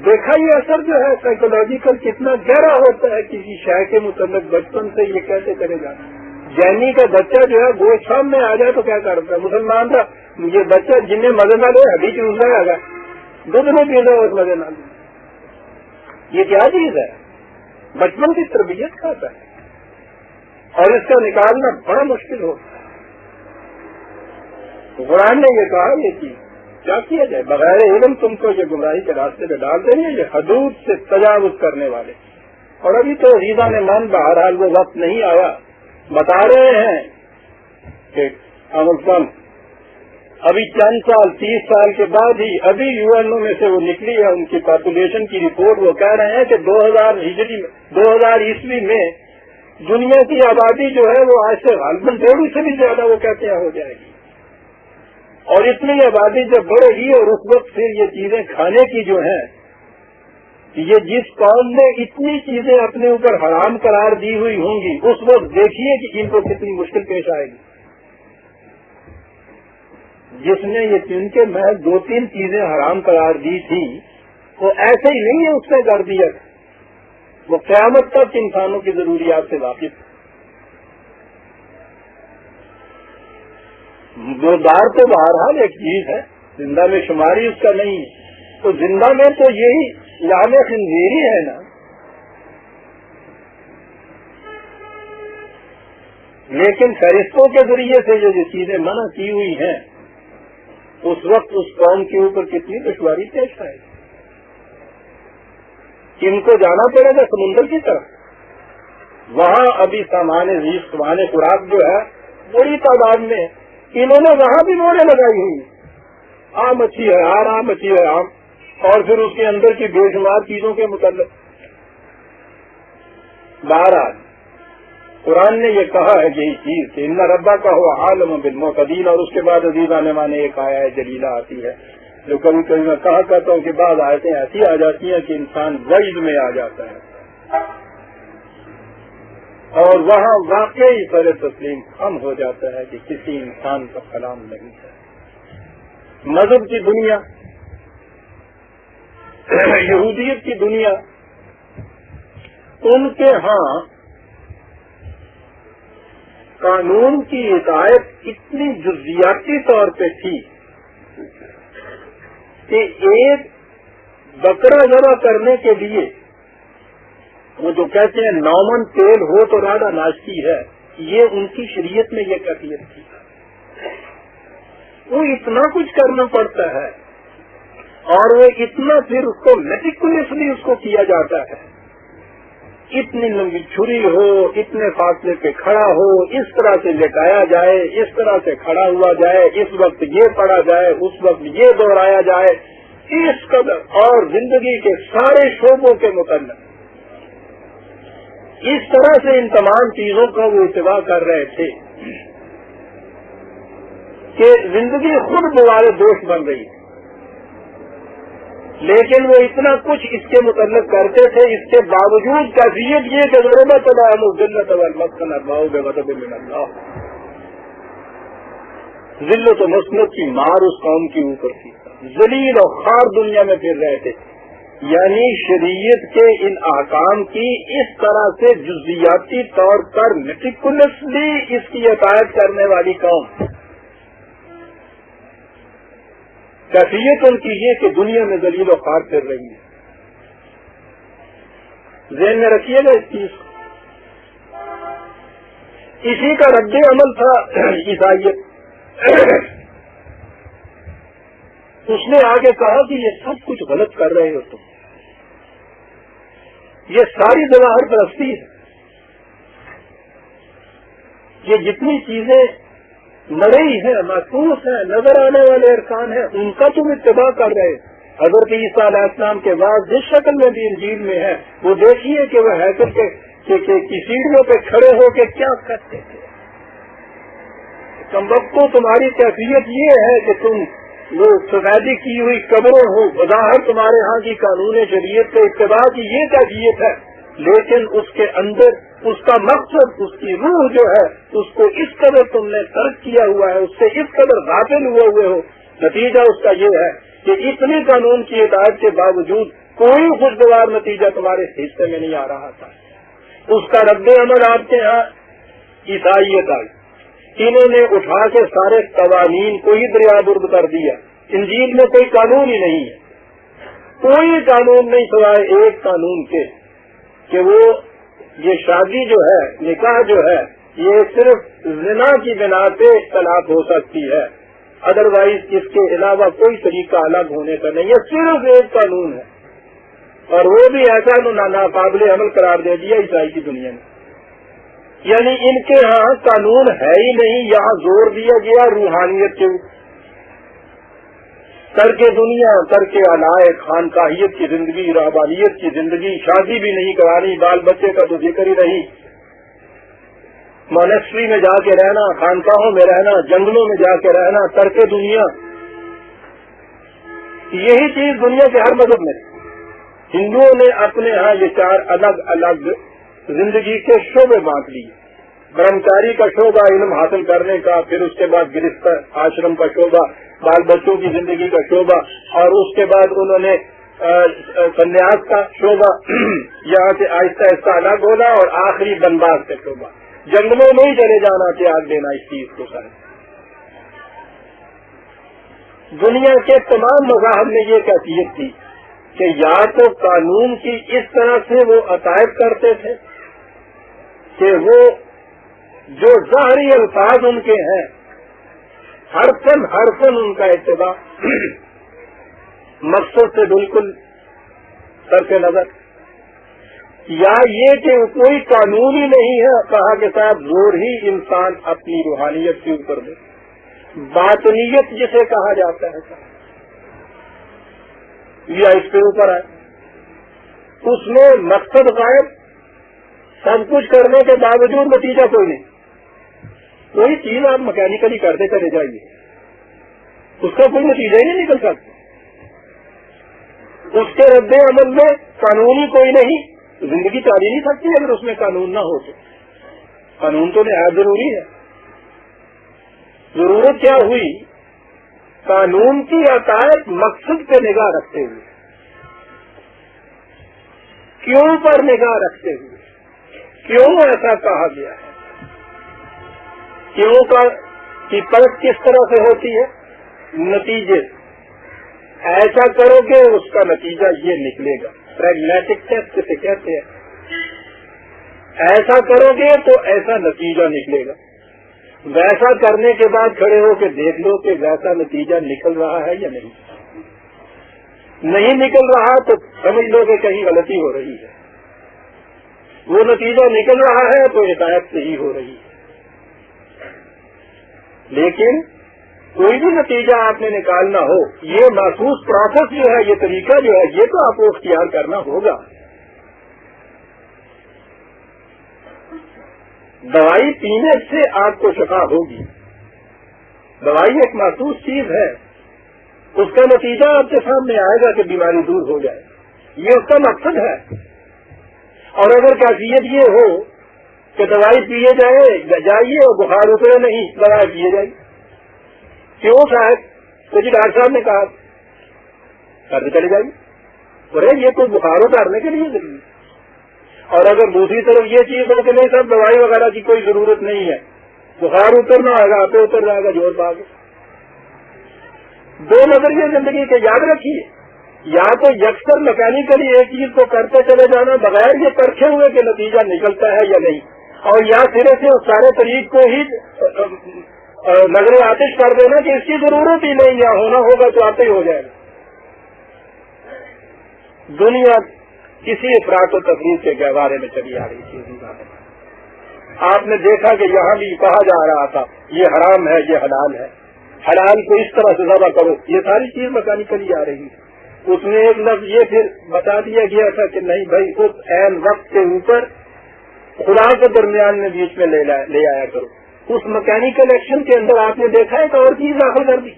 دیکھا یہ اثر جو ہے سائیکولوجیکل کتنا گہرا ہوتا ہے کسی شے کے متعلق بچپن سے یہ کیسے کرے گا. جینی کا بچہ جو ہے گوشت سامنے آ جائے تو کیا کرتا ہے، مسلمان کا یہ بچہ جنہیں مزے نہ لے ہڈی چوسنا آ گا، دودھ نہیں پیتا اس مزے نہ لے. یہ کیا چیز ہے؟ بچپن کی تربیت کھاتا ہے اور اس کا نکالنا بڑا مشکل ہوتا ہے. قرآن نے یہ کہا یہ چیز کیا کیا جائے بغیر علم تم کو یہ گمراہی کے راستے پہ ڈال دیں گے، یہ حدود سے تجاوز کرنے والے. اور ابھی تو عزیزان نے من بہرحال وہ وقت نہیں آیا، بتا رہے ہیں کہ ابھی چند سال 30 سال کے بعد ہی ابھی یو این او میں سے وہ نکلی ہے ان کی پاپولیشن کی رپورٹ. وہ کہہ رہے ہیں کہ 2000 عیسوی میں دنیا کی آبادی جو ہے وہ آج سے غالباً 2 سے بھی زیادہ وہ کہتے ہیں ہو جائے گی. اور اتنی آبادی جب بڑھے گی اور اس وقت پھر یہ چیزیں کھانے کی جو ہیں، یہ جس قوم نے اتنی چیزیں اپنے اوپر حرام قرار دی ہوئی ہوں گی اس وقت دیکھیے کہ ان کو کتنی مشکل پیش آئے گی. جس نے یہ چن کے محض 2-3 چیزیں حرام قرار دی تھی وہ ایسے ہی نہیں ہے اس نے کر دیا، وہ قیامت تک انسانوں کی ضروریات سے واقف ہے. گردار تو بہرحال ایک چیز ہے، زندہ میں شماری اس کا نہیں ہے. تو زندہ میں تو یہی لحم خنزیری ہے نا. لیکن فرشتوں کے ذریعے سے جو چیزیں منع کی ہوئی ہیں اس وقت اس قوم کے اوپر کتنی دشواری پیش آئے گی. ان کو جانا پڑے گا سمندر کی طرف. وہاں ابھی سامان ریزق سامان خوراک جو ہے بڑی تعداد میں انہوں نے وہاں بھی موڑیں لگائی ہوئی. آم مچھی ہے آر آم مچھی ہے آم, اور پھر اس کے اندر کی بے شمار چیزوں کے متعلق. بہرحال قرآن نے یہ کہا ہے یہی چیز کہ ان ربا کا ہو عالم بالمعتدین, اور اس کے بعد عزیزان مانے ایک آیا جلیلہ آتی ہے جو کبھی کبھی میں کہا کرتا ہوں کہ بعض آیتیں ایسی آ جاتی ہیں کہ انسان وعید میں آ جاتا ہے اور وہاں واقعی سر تسلیم کم ہو جاتا ہے کہ کسی انسان کا کلام نہیں ہے. مذہب کی دنیا, یہودیت کی دنیا, ان کے ہاں قانون کی ہدایت اتنی جزیاتی طور پہ تھی کہ ایک بکرا ذبح کرنے کے لیے وہ جو کہتے ہیں نومن تیل ہو تو راڈا ناشتی ہے, یہ ان کی شریعت میں یہ کیفیت تھی. وہ اتنا کچھ کرنا پڑتا ہے اور وہ اتنا پھر اس کو میٹیکولیسلی اس کو کیا جاتا ہے. اتنی لمبی چھری ہو, اتنے فاصلے پہ کھڑا ہو, اس طرح سے لٹایا جائے, اس طرح سے کھڑا ہوا جائے, اس وقت یہ پڑھا جائے, اس وقت یہ دوہرایا جائے, اس قدر, اور زندگی کے سارے شعبوں کے متعلق اس طرح سے ان تمام چیزوں کا وہ اتباع کر رہے تھے کہ زندگی خود بوارے دوش بن رہی ہے. لیکن وہ اتنا کچھ اس کے متعلق کرتے تھے, اس کے باوجود کیفیت یہ کہ ضرورت ذلت والمسکن ارباؤ بغضب من اللہ, ذلت و مسکنت کی مار اس قوم کے اوپر تھی. ذلیل اور خوار دنیا میں پھر رہے تھے. یعنی شریعت کے ان احکام کی اس طرح سے جزیاتی طور پر میٹیکولسلی اس کی اطاعت کرنے والی قوم. کیفیت ان کی یہ کہ دنیا میں ذلیل و خوار پھر رہی ہے. ذہن میں رکھیے گا اس چیز کو. اسی کا رد عمل تھا عیسائیت. اس نے آگے کہا کہ یہ سب کچھ غلط کر رہے ہو تم, یہ ساری ظواہر پرستی ہے, یہ جتنی چیزیں مرئی ہیں, محسوس ہیں, نظر آنے والے ارکان ہیں, ان کا تم اتباع کر رہے. حضرت عیسیٰ علیہ السلام کے بعد جس شکل میں بھی انجیل میں ہے وہ دیکھیے کہ وہ حیکل کی سیڑھیوں پہ کھڑے ہو کے کیا کرتے تھے. کمبختو تمہاری کیفیت یہ ہے کہ تم وہ سفیدی کی ہوئی قبروں ہو, بظاہر تمہارے ہاں کی قانون شریعت کے اتباع کی یہ کیفیت ہے, لیکن اس کے اندر اس کا مقصد, اس کی روح جو ہے اس کو اس قدر تم نے ترک کیا ہوا ہے, اس سے اس قدر غافل ہوئے ہو. نتیجہ اس کا یہ ہے کہ اتنی قانون کی ہدایت کے باوجود کوئی خوشگوار نتیجہ تمہارے حصے میں نہیں آ رہا تھا. اس کا رد عمل آپ کے ہاں عیسائیت آئی. انہوں نے اٹھا کے سارے قوانین کو ہی دریا برد کر دیا. انجیل میں کوئی قانون ہی نہیں ہے, کوئی قانون نہیں سوائے ایک قانون کے کہ وہ یہ شادی جو ہے, نکاح جو ہے, یہ صرف زنا کی بنا پہ طلاق ہو سکتی ہے, ادروائز اس کے علاوہ کوئی طریقہ الگ ہونے کا نہیں ہے. صرف ایک قانون ہے اور وہ بھی ایسا ناقابل عمل قرار دے دیا عیسائی کی دنیا میں. یعنی ان کے ہاں قانون ہے ہی نہیں, یہاں زور دیا گیا روحانیت کے ترک دنیا, ترک علائے, خانقاہیت کی زندگی, رہبانیت کی زندگی, شادی بھی نہیں کرانی, بال بچے کا تو ذکر ہی نہیں, مونسٹری میں جا کے رہنا, خانقاہوں میں رہنا, جنگلوں میں جا کے رہنا, ترک دنیا. یہی چیز دنیا کے ہر مذہب میں. ہندوؤں نے اپنے ہاں یہ 4 الگ الگ زندگی کے شعبے بانٹ لیے. برہمچاری کا شعبہ علم حاصل کرنے کا, پھر اس کے بعد گرہستھ آشرم کا شعبہ, بال بچوں کی زندگی کا شعبہ, اور اس کے بعد انہوں نے سنیاس کا شعبہ یہاں سے آہستہ آہستہ الگ ہونا, اور آخری بنباس کا شعبہ. جنگلوں میں ہی چلے جانا, تیاگ دینا اس چیز کو. سارے دنیا کے تمام مذاہب میں یہ کیفیت تھی کہ یا تو قانون کی اس طرح سے وہ عطائب کرتے تھے کہ وہ جو ظاہری الفاظ ان کے ہیں، ہر فن ان کا اتباع مقصد سے بالکل طرف نظر، یا یہ کہ کوئی قانون ہی نہیں ہے، کہا کہ صاحب زور ہی انسان اپنی روحانیت کے اوپر دے، باطنیت جسے کہا جاتا ہے یا اس کے اوپر ہے، اس میں مقصد غائب، سب کچھ کرنے کے باوجود نتیجہ کوئی نہیں۔ کوئی چیز آپ مکینیکلی کرتے چلے جائیے، اس کا کوئی نتیجہ ہی نہیں نکل سکتا، اس کے رد عمل میں قانون ہی کوئی نہیں، زندگی چل ہی نہیں سکتی اگر اس میں قانون نہ ہو تو۔ قانون تو نہایت ضروری ہے۔ ضرورت کیا ہوئی؟ قانون کی عطایت مقصد پہ نگاہ رکھتے ہوئے، کیوں پر نگاہ رکھتے ہوئے، کیوں ایسا کہا گیا ہے، کیوں کی پرکھ کس طرح سے ہوتی ہے؟ نتیجے، ایسا کرو گے اس کا نتیجہ یہ نکلے گا، پریگمیٹک ٹیسٹ سے کہتے ہیں، ایسا کرو گے تو ایسا نتیجہ نکلے گا، ویسا کرنے کے بعد کھڑے ہو کے دیکھ لو کہ ویسا نتیجہ نکل رہا ہے یا نہیں نکل رہا تو سمجھ لو کہ کہیں غلطی ہو رہی ہے، وہ نتیجہ نکل رہا ہے تو ہدایت سے ہی ہو رہی ہے۔ لیکن کوئی بھی نتیجہ آپ نے نکالنا ہو، یہ محسوس پروسیس جو ہے، یہ طریقہ جو ہے، یہ تو آپ کو اختیار کرنا ہوگا۔ دوائی پینے سے آپ کو شفا ہوگی، دوائی ایک محسوس چیز ہے، اس کا نتیجہ آپ کے سامنے آئے گا کہ بیماری دور ہو جائے، یہ اس کا مقصد ہے۔ اور اگر کیفیت یہ ہو کہ دوائی پیے جائیے اور بخار اترے نہیں، دوائی پیے جائیے، کیوں صاحب؟ تو جی ڈاکٹر صاحب نے کہا کرتے چلے جائیے، ارے یہ کوئی بخار اتارنے کے لیے ضروری ہے۔ اور اگر دوسری طرف یہ چیز ہو کہ نہیں صاحب دوائی وغیرہ کی کوئی ضرورت نہیں ہے، بخار اترنا ہوگا آپ اتر جائے گا جوڑ پا کے۔ دو نظریے زندگی کے یاد رکھیے، یا تو یکسر میکینیکلی ایک چیز کو کرتے چلے جانا بغیر یہ پرکھے ہوئے کہ نتیجہ نکلتا ہے یا نہیں، اور یا سرے سے اس سارے طریق کو ہی نظر آتش کر دینا کہ اس کی ضرورت ہی نہیں، یا ہونا ہوگا تو آتے ہی ہو جائے گا۔ دنیا کسی افراط و تفریح کے گہوارے میں چلی آ رہی تھی۔ آپ نے دیکھا کہ یہاں بھی کہا جا رہا تھا یہ حرام ہے، یہ حلال ہے، حلال کو اس طرح سے ذبح کرو، یہ ساری چیز مکینیکلی آ رہی ہے۔ اس میں ایک لفظ یہ پھر بتا دیا گیا تھا کہ نہیں بھائی اس عین وقت کے اوپر خدا کے درمیان میں بیچ میں لے آیا کرو۔ اس مکینیکل ایکشن کے اندر آپ نے دیکھا ہے تو اور چیز داخل کر دی۔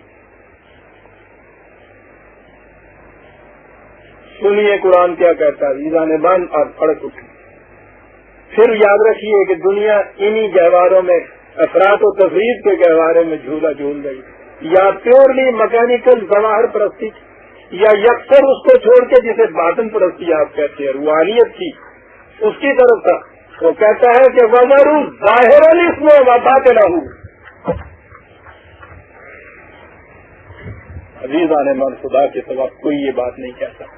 سنیے قرآن کیا کہتا ہے، ویزان بند اور پھڑک اٹھی۔ پھر یاد رکھیے کہ دنیا انہی گہواروں میں افراط و تفریح کے گہوارے میں جھولا جھول گئی، یا پیورلی مکینیکل ظواہر پرستی، یا یکسر اس کو چھوڑ کے جسے باطن پرستی آپ کہتے ہیں، روحانیت کی اس کی طرف تھا۔ وہ کہتا ہے کہ وزر ظاہر اس میں وبات نہ ہوں۔ عزیزان من خدا کے سوا کوئی یہ بات نہیں کہہ سکتا۔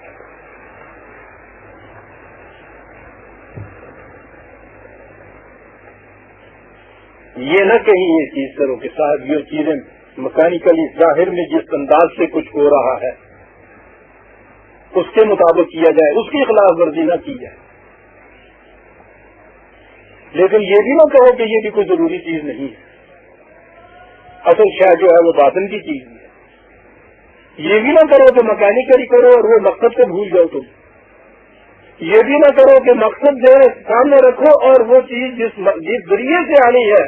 یہ نہ کہیں یہ چیز کرو کہ صاحب یہ چیزیں مکینیکلی ظاہر میں جس انداز سے کچھ ہو رہا ہے اس کے مطابق کیا جائے، اس کی خلاف ورزی نہ کی جائے۔ لیکن یہ بھی نہ کہو کہ یہ بھی کوئی ضروری چیز نہیں ہے، اصل شاید جو ہے وہ باطن کی چیز ہے۔ یہ بھی نہ کرو کہ مکینیکلی کرو اور وہ مقصد کو بھول جاؤ تم۔ یہ بھی نہ کرو کہ مقصد جو ہے سامنے رکھو اور وہ چیز جس ذریعے سے آنی ہے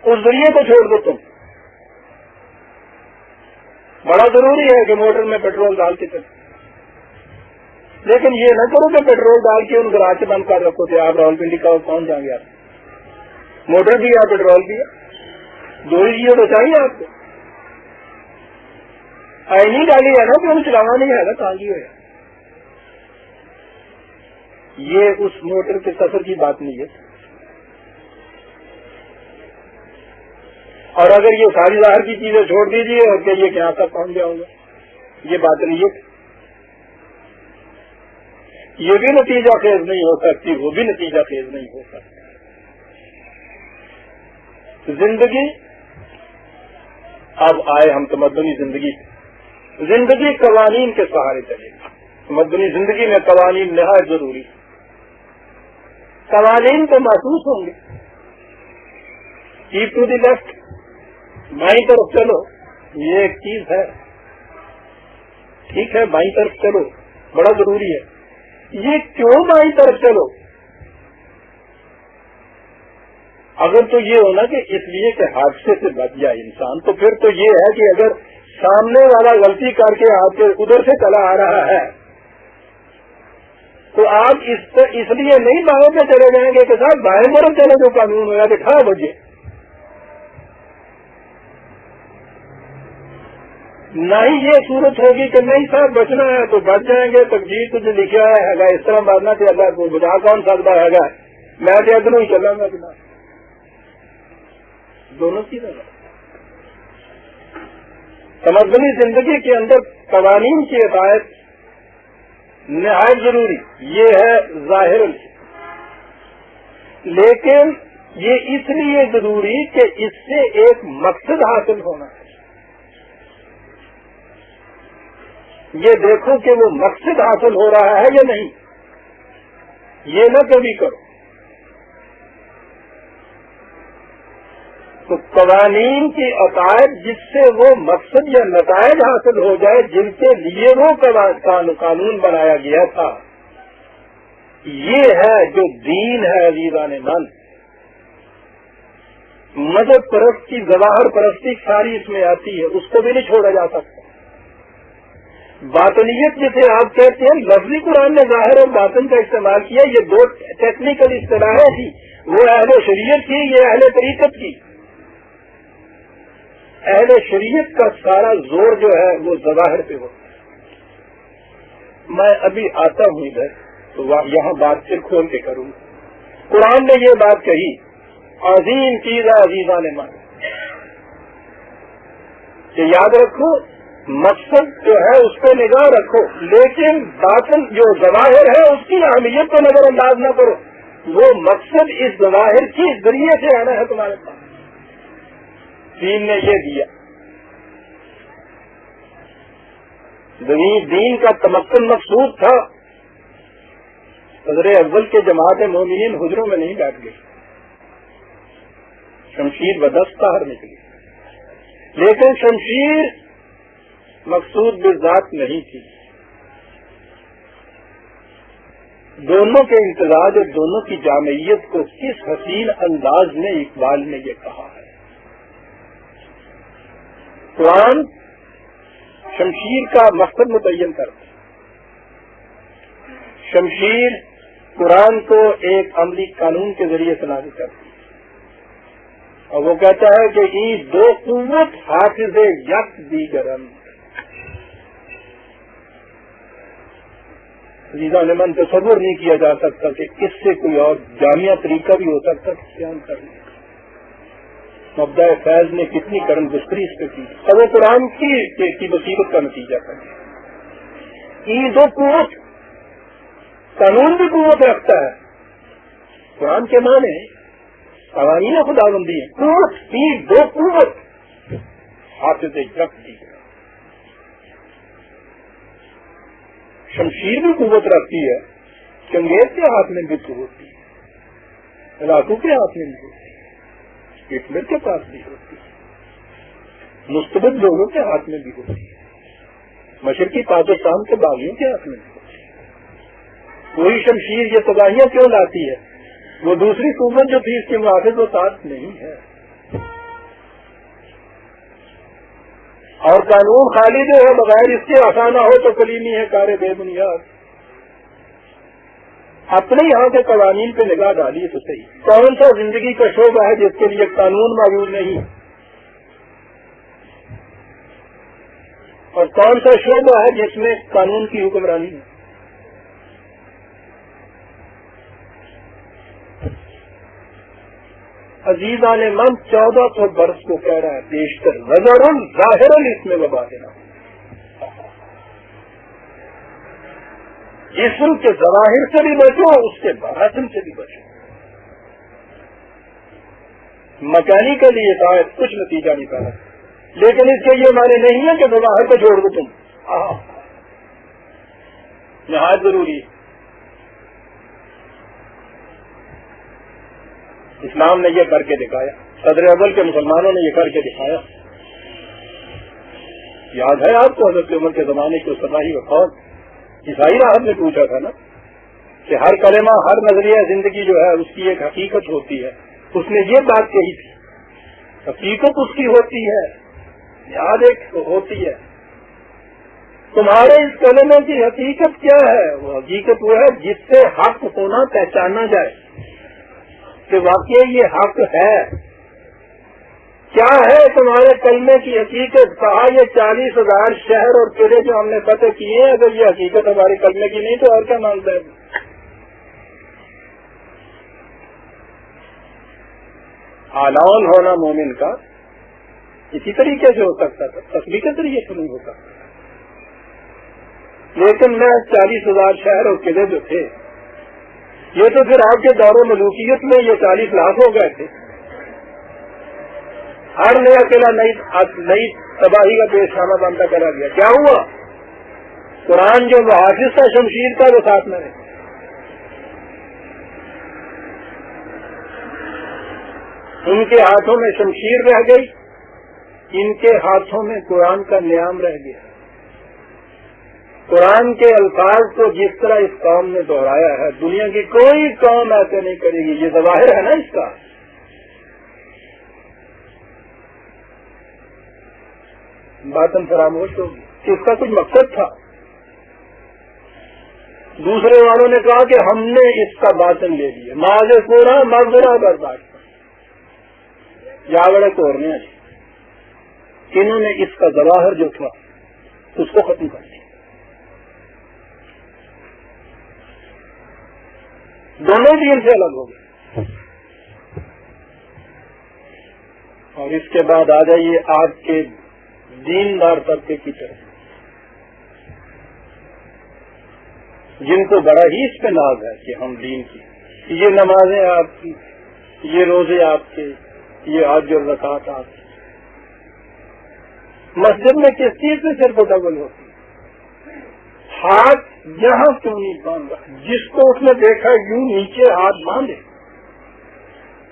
اس ذریعے کو چھوڑ دو تم۔ بڑا ضروری ہے کہ موٹر میں پیٹرول ڈال کے چلے، لیکن یہ نہ کرو کہ پیٹرول ڈال کے ان گراج بند کر رکھو کہ آپ راولپنڈی کا پہنچ جائیں گے۔ آپ موٹر بھی ہے پیٹرول بھی ہے، دو ہی چیزیں تو چاہیے آپ کو۔ نہیں ڈالی ہے نا تو ہم چلانا نہیں ہے نا، تانگی ہو یہ اس موٹر کے سفر کی بات نہیں ہے۔ اور اگر یہ ساری ظاہر کی چیزیں چھوڑ دیجیے اور کہ یہ کہاں تک پہنچ جاؤں گا، یہ بات نہیں ہے۔ یہ بھی نتیجہ خیز نہیں ہو سکتی، وہ بھی نتیجہ خیز نہیں ہو سکتی۔ زندگی، اب آئے ہم تمدنی زندگی سے. زندگی قوانین کے سہارے چلے گی. تمدنی زندگی میں قوانین نہایت ضروری. قوانین تو محسوس ہوں گے. کیپ ٹو دی لیفٹ، بائیں طرف چلو، یہ ایک چیز ہے. ٹھیک ہے، بائیں طرف چلو بڑا ضروری ہے. یہ کیوں بائیں طرف چلو؟ اگر تو یہ ہونا کہ اس لیے کہ حادثے سے بچ جائے انسان، تو پھر تو یہ ہے کہ اگر سامنے والا غلطی کر کے آپ کے ادھر سے چلا آ رہا ہے تو آپ اس لیے نہیں بائیں پہ چلے جائیں گے کہ صاحب بائیں طرف چلے جو قانون ہوگا کہ 8 بجے. نہ ہی یہ صورت ہوگی کہ نہیں صاحب بچنا ہے تو بچ جائیں گے. تقدیر تجھ لکھا ہے اس طرح مارنا کہ اللہ کو بجا کون سکتا ہے، میں تو ادھر ہی چلا گا. بنا دونوں چیزیں. تمدنی زندگی کے اندر قوانین کی اطاعت نہایت ضروری، یہ ہے ظاہر. لیکن یہ اس لیے ضروری کہ اس سے ایک مقصد حاصل ہونا ہے. یہ دیکھو کہ وہ مقصد حاصل ہو رہا ہے یا نہیں. یہ نہ کبھی کرو. تو قوانین کی اطاعت جس سے وہ مقصد یا نتائج حاصل ہو جائے جن کے لیے وہ قانون بنایا گیا تھا، یہ ہے جو دین ہے. عزیزان من، مذہب پرستی، ظواہر پرستی ساری اس میں آتی ہے، اس کو بھی نہیں چھوڑا جا سکتا. باطنیت جسے آپ کہتے ہیں، لفظی قرآن نے ظاہر اور باطن کا استعمال کیا. یہ دو ٹیکنیکل اصطلاحیں تھی، وہ اہل شریعت کی، یہ اہل طریقت کی. اہل شریعت کا سارا زور جو ہے وہ ظواہر پہ ہوتا ہے. میں ابھی آتا ہوں ادھر تو یہاں بات پھر کھول کے کروں. قرآن نے یہ بات کہی، عظیم چیز ہے عزیزان من، کہ یاد رکھو مقصد جو ہے اس پہ نگاہ رکھو، لیکن باطن جو ظواہر ہے اس کی اہمیت کو نظر انداز نہ کرو. وہ مقصد اس ظواہر کی ذریعے سے آنا ہے تمہارے پاس. دین نے یہ دیا. دین کا تمکن مقصود تھا. صدر اول کے جماعت مومنین حجروں میں نہیں بیٹھ گئی، شمشیر بدست باہر نکلی. لیکن شمشیر مقصود بالذات نہیں تھی. دونوں کے امتزاج اور دونوں کی جامعیت کو کس حسین انداز میں اقبال نے یہ کہا ہے. قرآن شمشیر کا مقصد متعین کرتا ہے. شمشیر قرآن کو ایک عملی قانون کے ذریعے سے نافذ کرتی ہے، اور وہ کہتا ہے کہ یہ دو قوت حافظ یک دیگرن. عزیزان من، تصور نہیں کیا جا سکتا کہ اس سے کوئی اور جامعہ طریقہ بھی ہو سکتا ہے بیان کرنے. مبدأ فیض نے کتنی کرم گستری اس پہ کی، اور وہ قرآن کی بصیرت کا نتیجہ تھا. یہ دو قوت، قانون بھی قوت رکھتا ہے. قرآن کے معنی قوانین خدا بندی ہے. قوت یہ دو قوت حافظ یک دی. شمشیر بھی قوت رکھتی ہے، چنگیز کے ہاتھ میں بھی ہوتی ہے، لاکھوں کے ہاتھ میں بھی ہوتی ہے، ہٹلر کے پاس بھی ہوتی ہے، مستبد لوگوں کے ہاتھ میں بھی ہوتی ہے، مشرقی پاکستان کے باغیوں کے ہاتھ میں بھی ہوتی ہے. وہی شمشیر یہ تباہیاں کیوں لاتی ہے؟ وہ دوسری قوت جو تھی اس کے موافق و ساتھ نہیں ہے. اور قانون خالی جو ہے بغیر اس کے آسانہ ہو تو کلیمی ہے کار بے بنیاد. اپنے یہاں کے قوانین پہ نگاہ ڈالیے تو صحیح. کون سا زندگی کا شعبہ ہے جس کے لیے قانون موجود نہیں، اور کون سا شعبہ ہے جس میں قانون کی حکمرانی ہے؟ عزیزان من، 1400 برس کو کہہ رہا ہے بیشتر نظر ظاہر اس میں وبا دینا. جسم کے ظواہر سے بھی بچو، اس کے باطن سے بھی بچو. مکینیکلی یہ شاید کچھ نتیجہ نہیں پایا، لیکن اس کے یہ معنی نہیں ہے کہ ظواہر کو چھوڑ دو تم، نہایت ضروری ہے۔ اسلام نے یہ کر کے دکھایا، صدر اول کے مسلمانوں نے یہ کر کے دکھایا۔ یاد ہے آپ کو حضرت عمر کے زمانے کے سپاہی وفود عیسائی راہب نے پوچھا تھا نا کہ ہر کلمہ، ہر نظریہ زندگی جو ہے اس کی ایک حقیقت ہوتی ہے، اس نے یہ بات کہی تھی، حقیقت اس کی ہوتی ہے، یاد ایک ہوتی ہے۔ تمہارے اس کلمے کی حقیقت کیا ہے؟ وہ حقیقت وہ ہے جس سے حق ہونا پہچانا جائے کہ واقعی یہ حق ہے۔ کیا ہے تمہارے کلمے کی حقیقت؟ کہا یہ 40,000 شہر اور قلعے جو ہم نے فتح کیے ہیں، اگر یہ حقیقت ہمارے کلمے کی نہیں تو اور کیا مانگتا ہے؟ اعلان ہونا مومن کا اسی طریقے سے ہو سکتا تھا، تصویر کے ذریعے سے نہیں ہوتا، لیکن میں 40,000 شہر اور قلعے جو تھے، یہ تو پھر آپ کے دور ملوکیت میں یہ 40 لاکھ ہو گئے تھے۔ ہر نیا قلعہ نئی تباہی کا پیش خانہ بنتا کرا گیا۔ کیا ہوا؟ قرآن جو محافظ تھا شمشیر کا، وہ ساتھ میں رہے۔ ان کے ہاتھوں میں شمشیر رہ گئی، ان کے ہاتھوں میں قرآن کا نیام رہ گیا۔ قرآن کے الفاظ کو جس طرح اس قوم نے دہرایا ہے، دنیا کی کوئی قوم ایسے نہیں کرے گی۔ یہ ظواہر ہے نا اس کا۔ باطن فراموش ہوگی، اس کا کچھ مقصد تھا۔ دوسرے والوں نے کہا کہ ہم نے اس کا باطن لے لیا، ماض پورا مغفرہ برداشت یا بڑے کورنے، انہوں نے اس کا ظواہر جو تھا اس کو ختم کر دیا۔ دونوں دین سے الگ ہو گئے۔ اور اس کے بعد آ جائیے آپ کے دیندار طبقے کی طرف، جن کو بڑا ہی اس پہ ناز ہے کہ ہم دین کی، یہ نمازیں آپ کی، یہ روزے آپ کے، یہ حج اور زکوٰۃ آپ کی۔ مسجد میں کس چیز سے صرف ڈبل ہوتی ہے؟ ہاتھ یہاں کیوں نہیں باندھا؟ جس کو اس نے دیکھا یوں نیچے ہاتھ باندھے،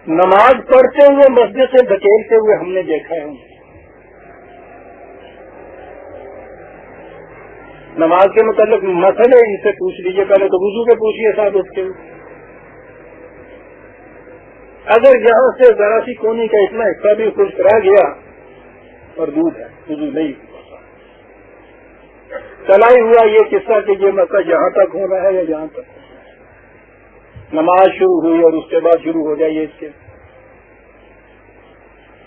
نماز پڑھتے ہوئے مسجد سے دھکیلتے ہوئے ہم نے دیکھا ہے۔ نماز کے متعلق مسئلے ان سے پوچھ لیجیے، پہلے تو وضو کے پوچھیے صاحب اس کے۔ اگر یہاں سے ذرا سی کونی کا اتنا حصہ بھی خشک رہ گیا اور دودھ ہے، وضو نہیں چلا ہی ہوا یہ قصہ کہ یہ مسئلہ یہاں تک ہونا ہے یا یہاں تک، نماز شروع ہوئی اور اس کے بعد شروع ہو جائیے اس کے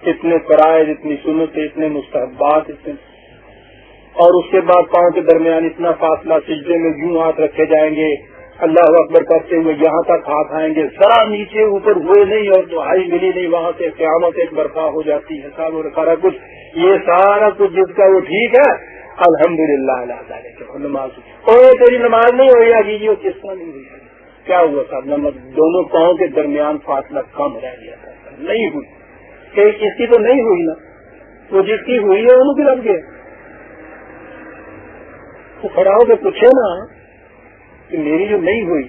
اتنے فرائض، اتنی سنتیں، اتنے مستحبات، اتنے، اور اس کے بعد پاؤں کے درمیان اتنا فاصلہ، سجدے میں یوں ہاتھ رکھے جائیں گے، اللہ اکبر کرتے ہوئے یہاں تک ہاتھ آئیں گے، ذرا نیچے اوپر ہوئے نہیں اور دعائی ملی نہیں، وہاں سے قیامت ایک برپا ہو جاتی ہے صاحب، اور سارا کچھ، یہ سارا کچھ جس کا وہ ٹھیک ہے، الحمدللہ نماز، اور تیری نماز نہیں ہوئی آگی جی، وہ کس طرح نہیں ہوئی؟ کیا ہوا صاحب؟ دونوں پاؤں کے درمیان فاصلہ کم رہ گیا تھا، نہیں ہوئی، کہ کس کی تو نہیں ہوئی نا، وہ جس کی ہوئی ہے انہوں کی لگ گئے۔ تو کھڑا ہو کے پوچھے نا کہ میری جو نہیں ہوئی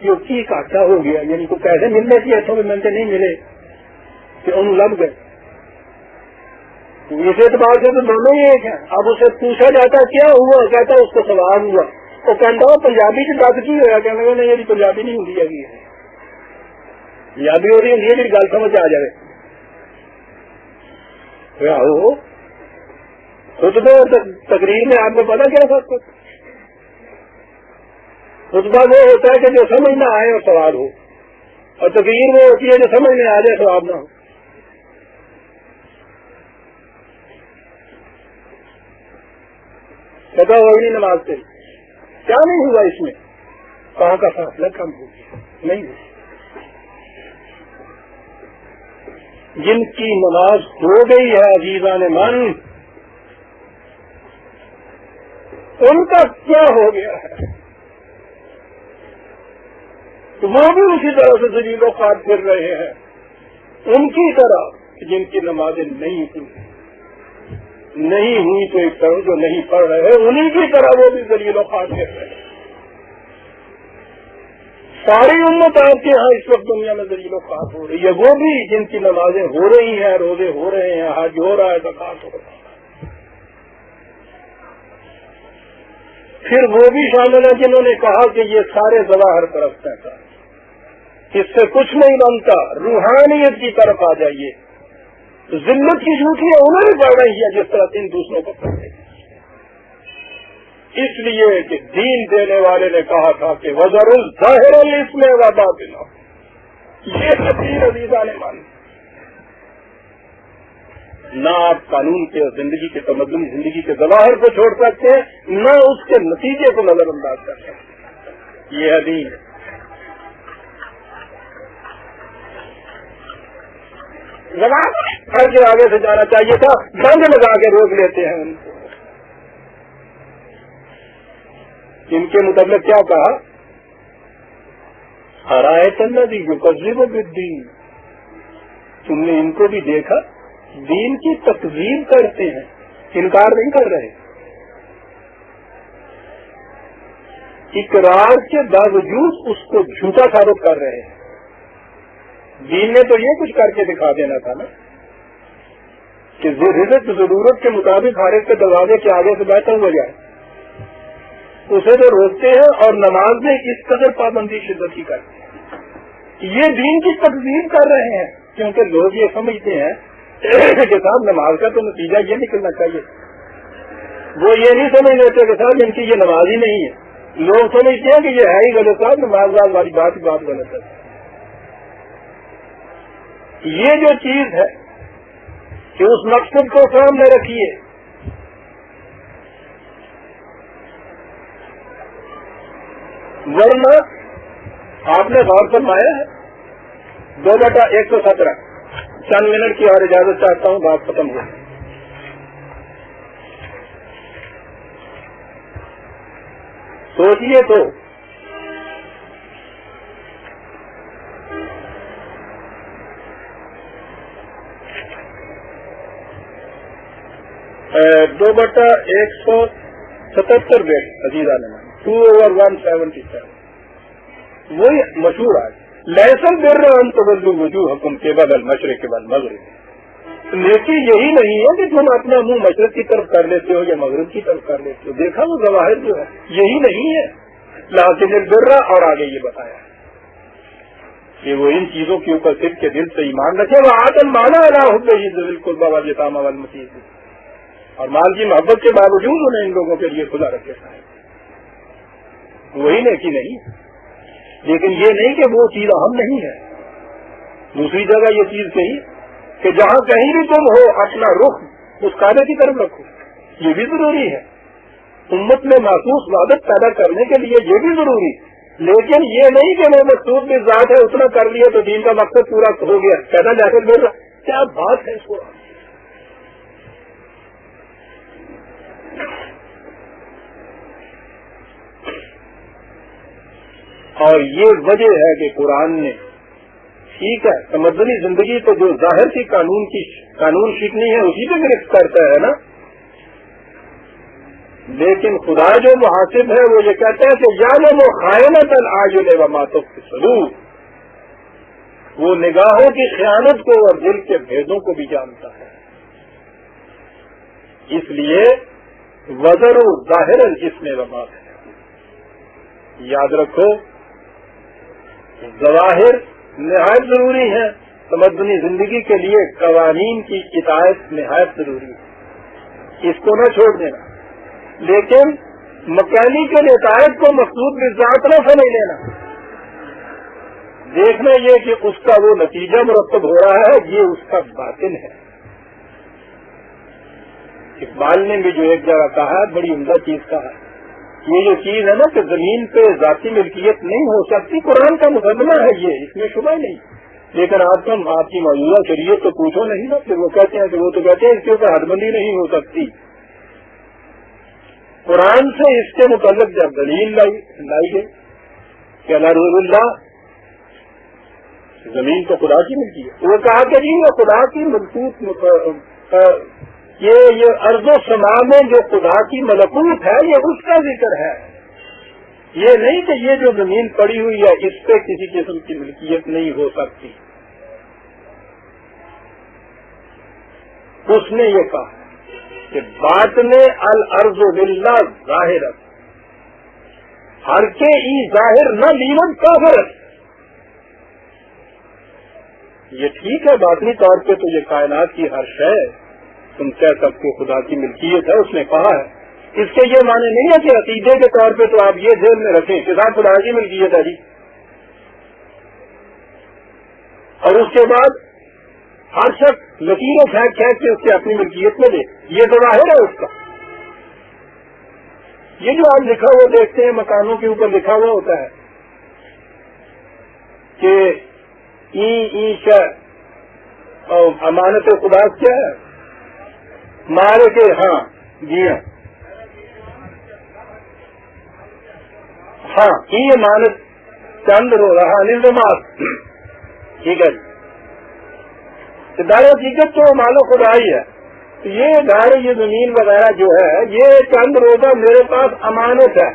یہ کی کاٹا ہو گیا، یعنی کو پیسے ملنے کی ہاتھوں میں ملتے نہیں ملے کہ انہوں لگ گئے۔ اس اعتبار سے تو دونوں ہی ایک ہیں۔ اب اسے پوچھا جاتا کیا ہوا، کہتا اس کو سوال ہوا، وہ کہتا پنجابی کی بات کی ہوا، کہنے لگا نہیں پنجابی نہیں ہوتی ہے، پنجابی ہو رہی ہے، میری گل سمجھ آ جائے۔ آؤ خطبے اور تقریر میں آپ کو پتا کیا فرق ہے؟ خطبہ وہ ہوتا ہے کہ جو سمجھ نہ آئے اور سوال ہو، اور تقریر وہ ہوتی ہے جو سمجھ میں آ جائے سوال نہ ہو۔ پتا ہوگی نہیں نماز سے کیا نہیں ہوا، اس میں کہاں کا فاصلہ کم ہو گیا، نہیں ہوا۔ جن کی نماز ہو گئی ہے عزیزان من، ان کا کیا ہو گیا ہے؟ تو وہ بھی اسی طرح سے ذلیل و خوار پھر رہے ہیں، ان کی طرح جن کی نمازیں نہیں ہوئی تو ایک طرح جو نہیں پڑھ رہے ہیں انہیں کی طرح وہ بھی ذلیل و خوار کر رہے ہیں. ساری امت آپ کے یہاں اس وقت دنیا میں ذلیل و خوار ہو رہی ہے. وہ بھی جن کی نمازیں ہو رہی ہیں, روزے ہو رہے ہیں, حج ہو رہا ہے, زکات ہو رہا ہے. پھر وہ بھی شامل ہیں جنہوں نے کہا کہ یہ سارے ظواہر پرست ہیں, اس سے کچھ نہیں بنتا, روحانیت کی طرف آ جائیے. تو ذلت کی جھوٹیاں انہوں نے پڑھ رہی ہیں جس طرح دن دوسروں کو پڑھ رہی ہیں. اس لیے کہ دین دینے والے نے کہا تھا کہ وزر الظاہر اس میں باطن, یہ دین عزیزہ نے مانی. نہ آپ قانون کے زندگی کے تمدنی زندگی کے ظواہر کو چھوڑ سکتے ہیں, نہ اس کے نتیجے کو نظر انداز کر سکتے ہیں. یہ ہے دین. گھر کے آگے سے جانا چاہیے تھا, بند لگا کے روک لیتے ہیں ان کو. ان کے متعلق کیا کہا؟ ارائیت الذی یکذب بالدین, تم نے ان کو بھی دیکھا دین کی تکذیب کرتے ہیں, انکار نہیں کر رہے, اقرار کے باوجود اس کو جھوٹا ثابت کر رہے ہیں. دین نے تو یہ کچھ کر کے دکھا دینا تھا نا کہ ضرورت کے مطابق حارث کے دروازے کے آگے سے بیٹھا ہوا جائے, اسے تو روکتے ہیں اور نماز میں اس قدر پابندی شدت کی کرتے ہیں. یہ دین کی تکذیب کر رہے ہیں کیونکہ لوگ یہ سمجھتے ہیں کہ صاحب نماز کا تو نتیجہ یہ نکلنا چاہیے. وہ یہ نہیں سمجھ لیتے کہ صاحب ان کی یہ نماز ہی نہیں ہے. لوگ سمجھتے ہیں کہ یہ ہے ہی غلط, صاحب نماز والی بات غلط ہے. یہ جو چیز ہے کہ اس مقصد کو سامنے رکھیے, ورنہ آپ نے غور فرمایا ہے 2/117. چند منٹ کی اور اجازت چاہتا ہوں, بات ختم ہو. سوچیے تو 2/177 بیٹ عزیزہ نے 2/177 وہی مشہور آج لہسن در ان تولوا وجوہکم قبل المشرق والمغرب. لیکن یہی نہیں ہے کہ تم اپنا منہ مشرق کی طرف کر لیتے ہو یا مغرب کی طرف کر لیتے ہو. دیکھا وہ ظواہر جو ہے یہی نہیں ہے. لیکن البر, اور آگے یہ بتایا کہ وہ ان چیزوں کے اوپر صرف کے دل سے ایمان رکھے. وہ آدم مانا علی حب ذی القربی والیتامی والمسکین, اور مال کی محبت کے باوجود انہیں ان لوگوں کے لیے کھلا رکھے تھا. وہی نیکی نہیں, لیکن یہ نہیں کہ وہ چیز اہم نہیں ہے. دوسری جگہ یہ چیز کہی کہ جہاں کہیں بھی تم ہو اپنا رخ اس کعبے کی طرف رکھو, یہ بھی ضروری ہے. امت میں محسوس وحدت پیدا کرنے کے لیے یہ بھی ضروری, لیکن یہ نہیں کہ وہ مقصود بھی ذات ہے اتنا کر لیا تو دین کا مقصد پورا ہو گیا. پیدا جا کر بول رہا, کیا بات ہے اس کو. اور یہ وجہ ہے کہ قرآن نے, ٹھیک ہے تمدنی زندگی تو جو ظاہر کی قانون شکنی ہے اسی پہ گرفت کرتا ہے نا, لیکن خدا جو محاسب ہے وہ یہ کہتا ہے کہ یعلم خائنۃ الاعین وما تخفی الصدور, وہ نگاہوں کی خیانت کو اور دل کے بھیدوں کو بھی جانتا ہے. اس لیے وزر ظاہر جسم وما ہے. یاد رکھو ظواہر نہایت ضروری ہے, تمدنی زندگی کے لیے قوانین کی اطاعت نہایت ضروری ہے, اس کو نہ چھوڑ دینا. لیکن مکینیکل اطاعت کو مقصود ذات نہ سمجھ لینا. دیکھنا یہ کہ اس کا وہ نتیجہ مرتب ہو رہا ہے, یہ اس کا باطن ہے. اقبال نے بھی جو ایک جگہ کہا ہے, بڑی عمدہ چیز کہا ہے, یہ جو چیز ہے نا کہ زمین پہ ذاتی ملکیت نہیں ہو سکتی, قرآن کا مقدمہ ہے یہ, اس میں شبہ نہیں. لیکن آپ کی موجودہ شریعت تو پوچھو نہیں نا, پھر وہ کہتے ہیں کہ وہ تو کہتے ہیں اس کے اوپر حد بندی نہیں ہو سکتی. قرآن سے اس کے متعلق جب دلیل لائی گئی کہ اللہ رسول اللہ زمین تو خدا کی ملکی ہے. وہ کہا کہ جی وہ خدا کی ملکوت، یہ ارض و سما میں جو خدا کی ملکوت ہے یہ اس کا ذکر ہے. یہ نہیں کہ یہ جو زمین پڑی ہوئی ہے اس پہ کسی قسم کی ملکیت نہیں ہو سکتی. اس نے یہ کہا کہ باطن الارض للہ ظاہرت ہر کے ای ظاہر نہ لیون کافرت. یہ ٹھیک ہے باطنی طور پہ تو یہ کائنات کی ہر شے تم کہہ سکتے ہو خدا کی ملکیت ہے، اس نے کہا ہے. اس کے یہ معنی نہیں ہے کہ عقیدے کے طور پہ تو آپ یہ ذہن میں رکھیں کہ صاحب خدا کی ملکیت ہے جی، اور اس کے بعد ہر شخص لکیریں پھینک پھینک کے اس کی اپنی ملکیت میں دے. یہ تو ظاہر ہے اس کا. یہ جو آپ لکھا ہوا دیکھتے ہیں مکانوں کے اوپر لکھا ہوا ہوتا ہے کہ امانت خدا کیا ہے، مارے کے ہاں جی ہاں یہ امانت چند رو رہا نظامات. ٹھیک ہے جی، دار حقیقت تو مالو خدا ہی ہے. یہ گھر یہ زمین وغیرہ جو ہے یہ چند روزہ میرے پاس امانت ہے،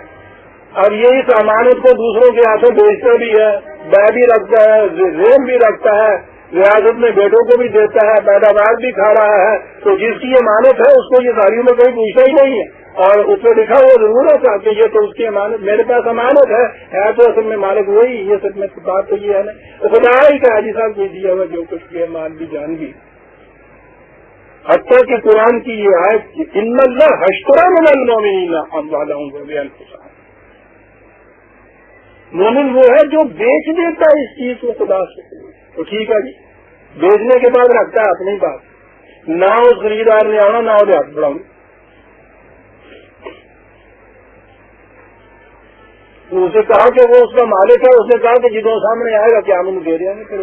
اور یہ اس امانت کو دوسروں کے ہاتھوں بیچتا بھی ہے، بے بھی رکھتا ہے، زیم بھی رکھتا ہے، ریاست میں بیٹوں کو بھی دیتا ہے، پیداوار بھی کھا رہا ہے. تو جس کی امانت ہے اس کو یہ ساری میں کوئی پوچھتا ہی نہیں ہے، اور اس میں لکھا ہوا ضرور ہے کہ یہ تو اس کی امانت، میرے پاس امانت ہے تو اصل میں مالک وہی. یہ سب میں بات تو یہ ہے نا خدا ہی کا حاجی صاحب کو دیا ہوا جو کچھ بھی مال بھی جان بھی. حتیٰ کہ قرآن کی یہ آیت ان اللہ اشتری من المؤمنین اموالهم وانفسهم، مومن وہ ہے جو بیچ دیتا ہے اس چیز کو خدا سے. تو ٹھیک ہے جی، بیچنے کے بعد رکھتا ہے اپنی بات، نہ اس خریدار نے آنا نہ ہاتھ بڑھاؤں. اسے کہا کہ وہ اس کا مالک ہے، اس نے کہا کہ جدوں سامنے آئے گا کیا ہم دے دیں گے. پھر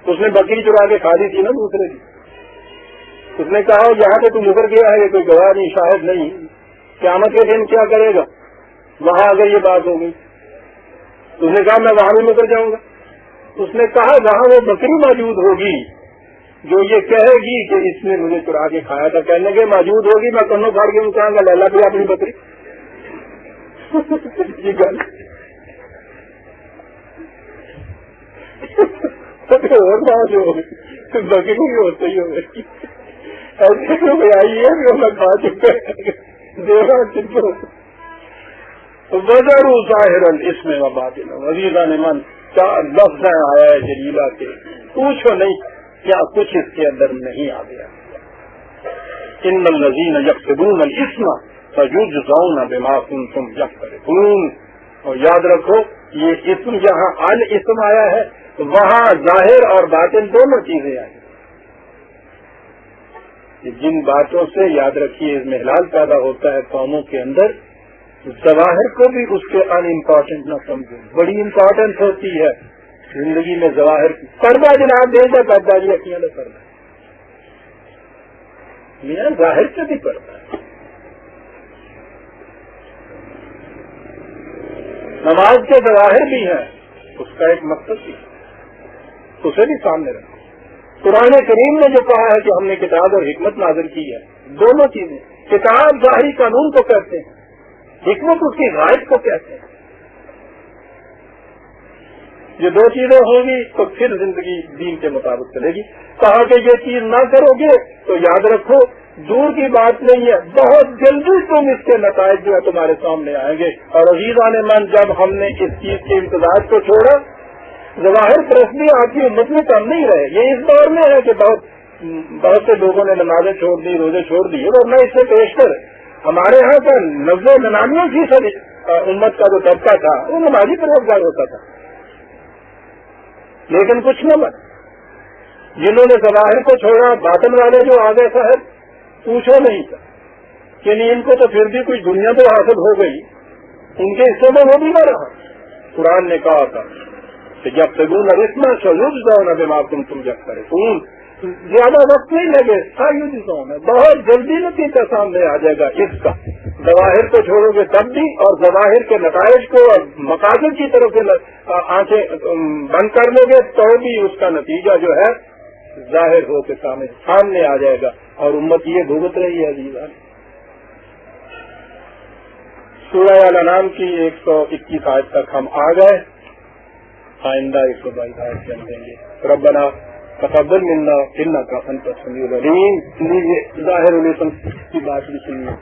اس نے بکری چرا کے کھا لی تھی نا دوسرے کی. اس نے کہا یہاں پہ تو مکر گیا ہے، یہ کوئی گواہ نہیں شاہد نہیں، قیامت کے دن کیا کرے گا وہاں اگر یہ بات ہوگی. اس نے کہا میں وہاں بھی مکر جاؤں گا. اس نے کہا وہاں وہ بکری موجود ہوگی جو یہ کہے گی کہ اس نے مجھے چرا کے کھایا تھا. کہنے کے موجود ہوگی، میں کنوں پھاڑ کے کہوں گا لیلا بھی اپنی بکری. یہ گل اور بات ہو بکری بھی ہوتا ہی ہوگی. ایسے تو آئی ہے کہ میں کھا چکا دیکھا چکا وزر ظاہر اس میں بات وزیرہ نے من کیا لفظ آیا ہے جلیلہ کے، پوچھو نہیں کیا کچھ اس کے اندر نہیں آ گیا. ان الذین یکسبون الاسم فیجزون بما کنتم یکسبون. اور یاد رکھو یہ اسم جہاں الاسم آیا ہے وہاں ظاہر اور باطن دونوں چیزیں آئی. جن باتوں سے یاد رکھیے اضمحلال پیدا ہوتا ہے قوموں کے اندر، ظواہر کو بھی اس کے ان امپورٹنٹ نہ سمجھیں. بڑی امپورٹنٹ ہوتی ہے زندگی میں ظواہر کی. پردہ جناب دیکھتا پردہ جی اکیلے پردہ میاں ظاہر سے بھی پردہ ہے. نماز کے ظواہر بھی ہیں، اس کا ایک مقصد بھی اسے بھی سامنے رکھو. قرآن کریم نے جو کہا ہے کہ ہم نے کتاب اور حکمت نازل کی ہے، دونوں چیزیں، کتاب ظاہری قانون کو کہتے ہیں، حکمت اس کی غائب کو کہتے ہیں. یہ دو چیزیں ہوں گی تو پھر زندگی دین کے مطابق چلے گی. کہا کہ یہ چیز نہ کرو گے تو یاد رکھو دور کی بات نہیں ہے، بہت جلدی تم اس کے نتائج جو ہے تمہارے سامنے آئیں گے. اور عزیزان من جب ہم نے اس چیز کے امتزاج کو چھوڑا، ظواہر پرستی آپ کی امت میں کم نہیں رہے. یہ اس دور میں ہے کہ بہت سے لوگوں نے نمازیں چھوڑ دی، روزے چھوڑ دیے، ورنہ اس سے پیشتر ہمارے یہاں کا 90-99% امت کا جو طبقہ تھا وہ نمازی پرہیزگار ہوتا تھا. لیکن کچھ نہ بن جنہوں نے ظواہر کو چھوڑا، باطن والے جو آگے صاحب پوچھو نہیں تھا کہ نہیں ان کو تو پھر بھی کچھ دنیا تو حاصل ہو گئی، ان کے حصے میں وہ بھی نہ رہا. قرآن نے کہا تھا کہ جب تگون رسم سیجزون بما کنتم یکسبون، زیادہ وقت نہیں لگے، سایوجی سون ہے، بہت جلدی نتیجہ سامنے آ جائے گا اس کا. ظواہر کو چھوڑو گے تب بھی، اور ظواہر کے نتائج کو اور مقاصد کی طرف سے آنکھیں بند کر لو گے تو بھی اس کا نتیجہ جو ہے ظاہر ہو کے سامنے آ جائے گا، اور امت یہ بھگت رہی ہے. عزیزان، سورہ الانعام کی 121 آیت تک ہم آ گئے، آئندہ 122 آیت چل دیں گے. ربنا تقبل منا انک انت السمیع العلیم. ظاہر علیہ کی بات بھی سنیے.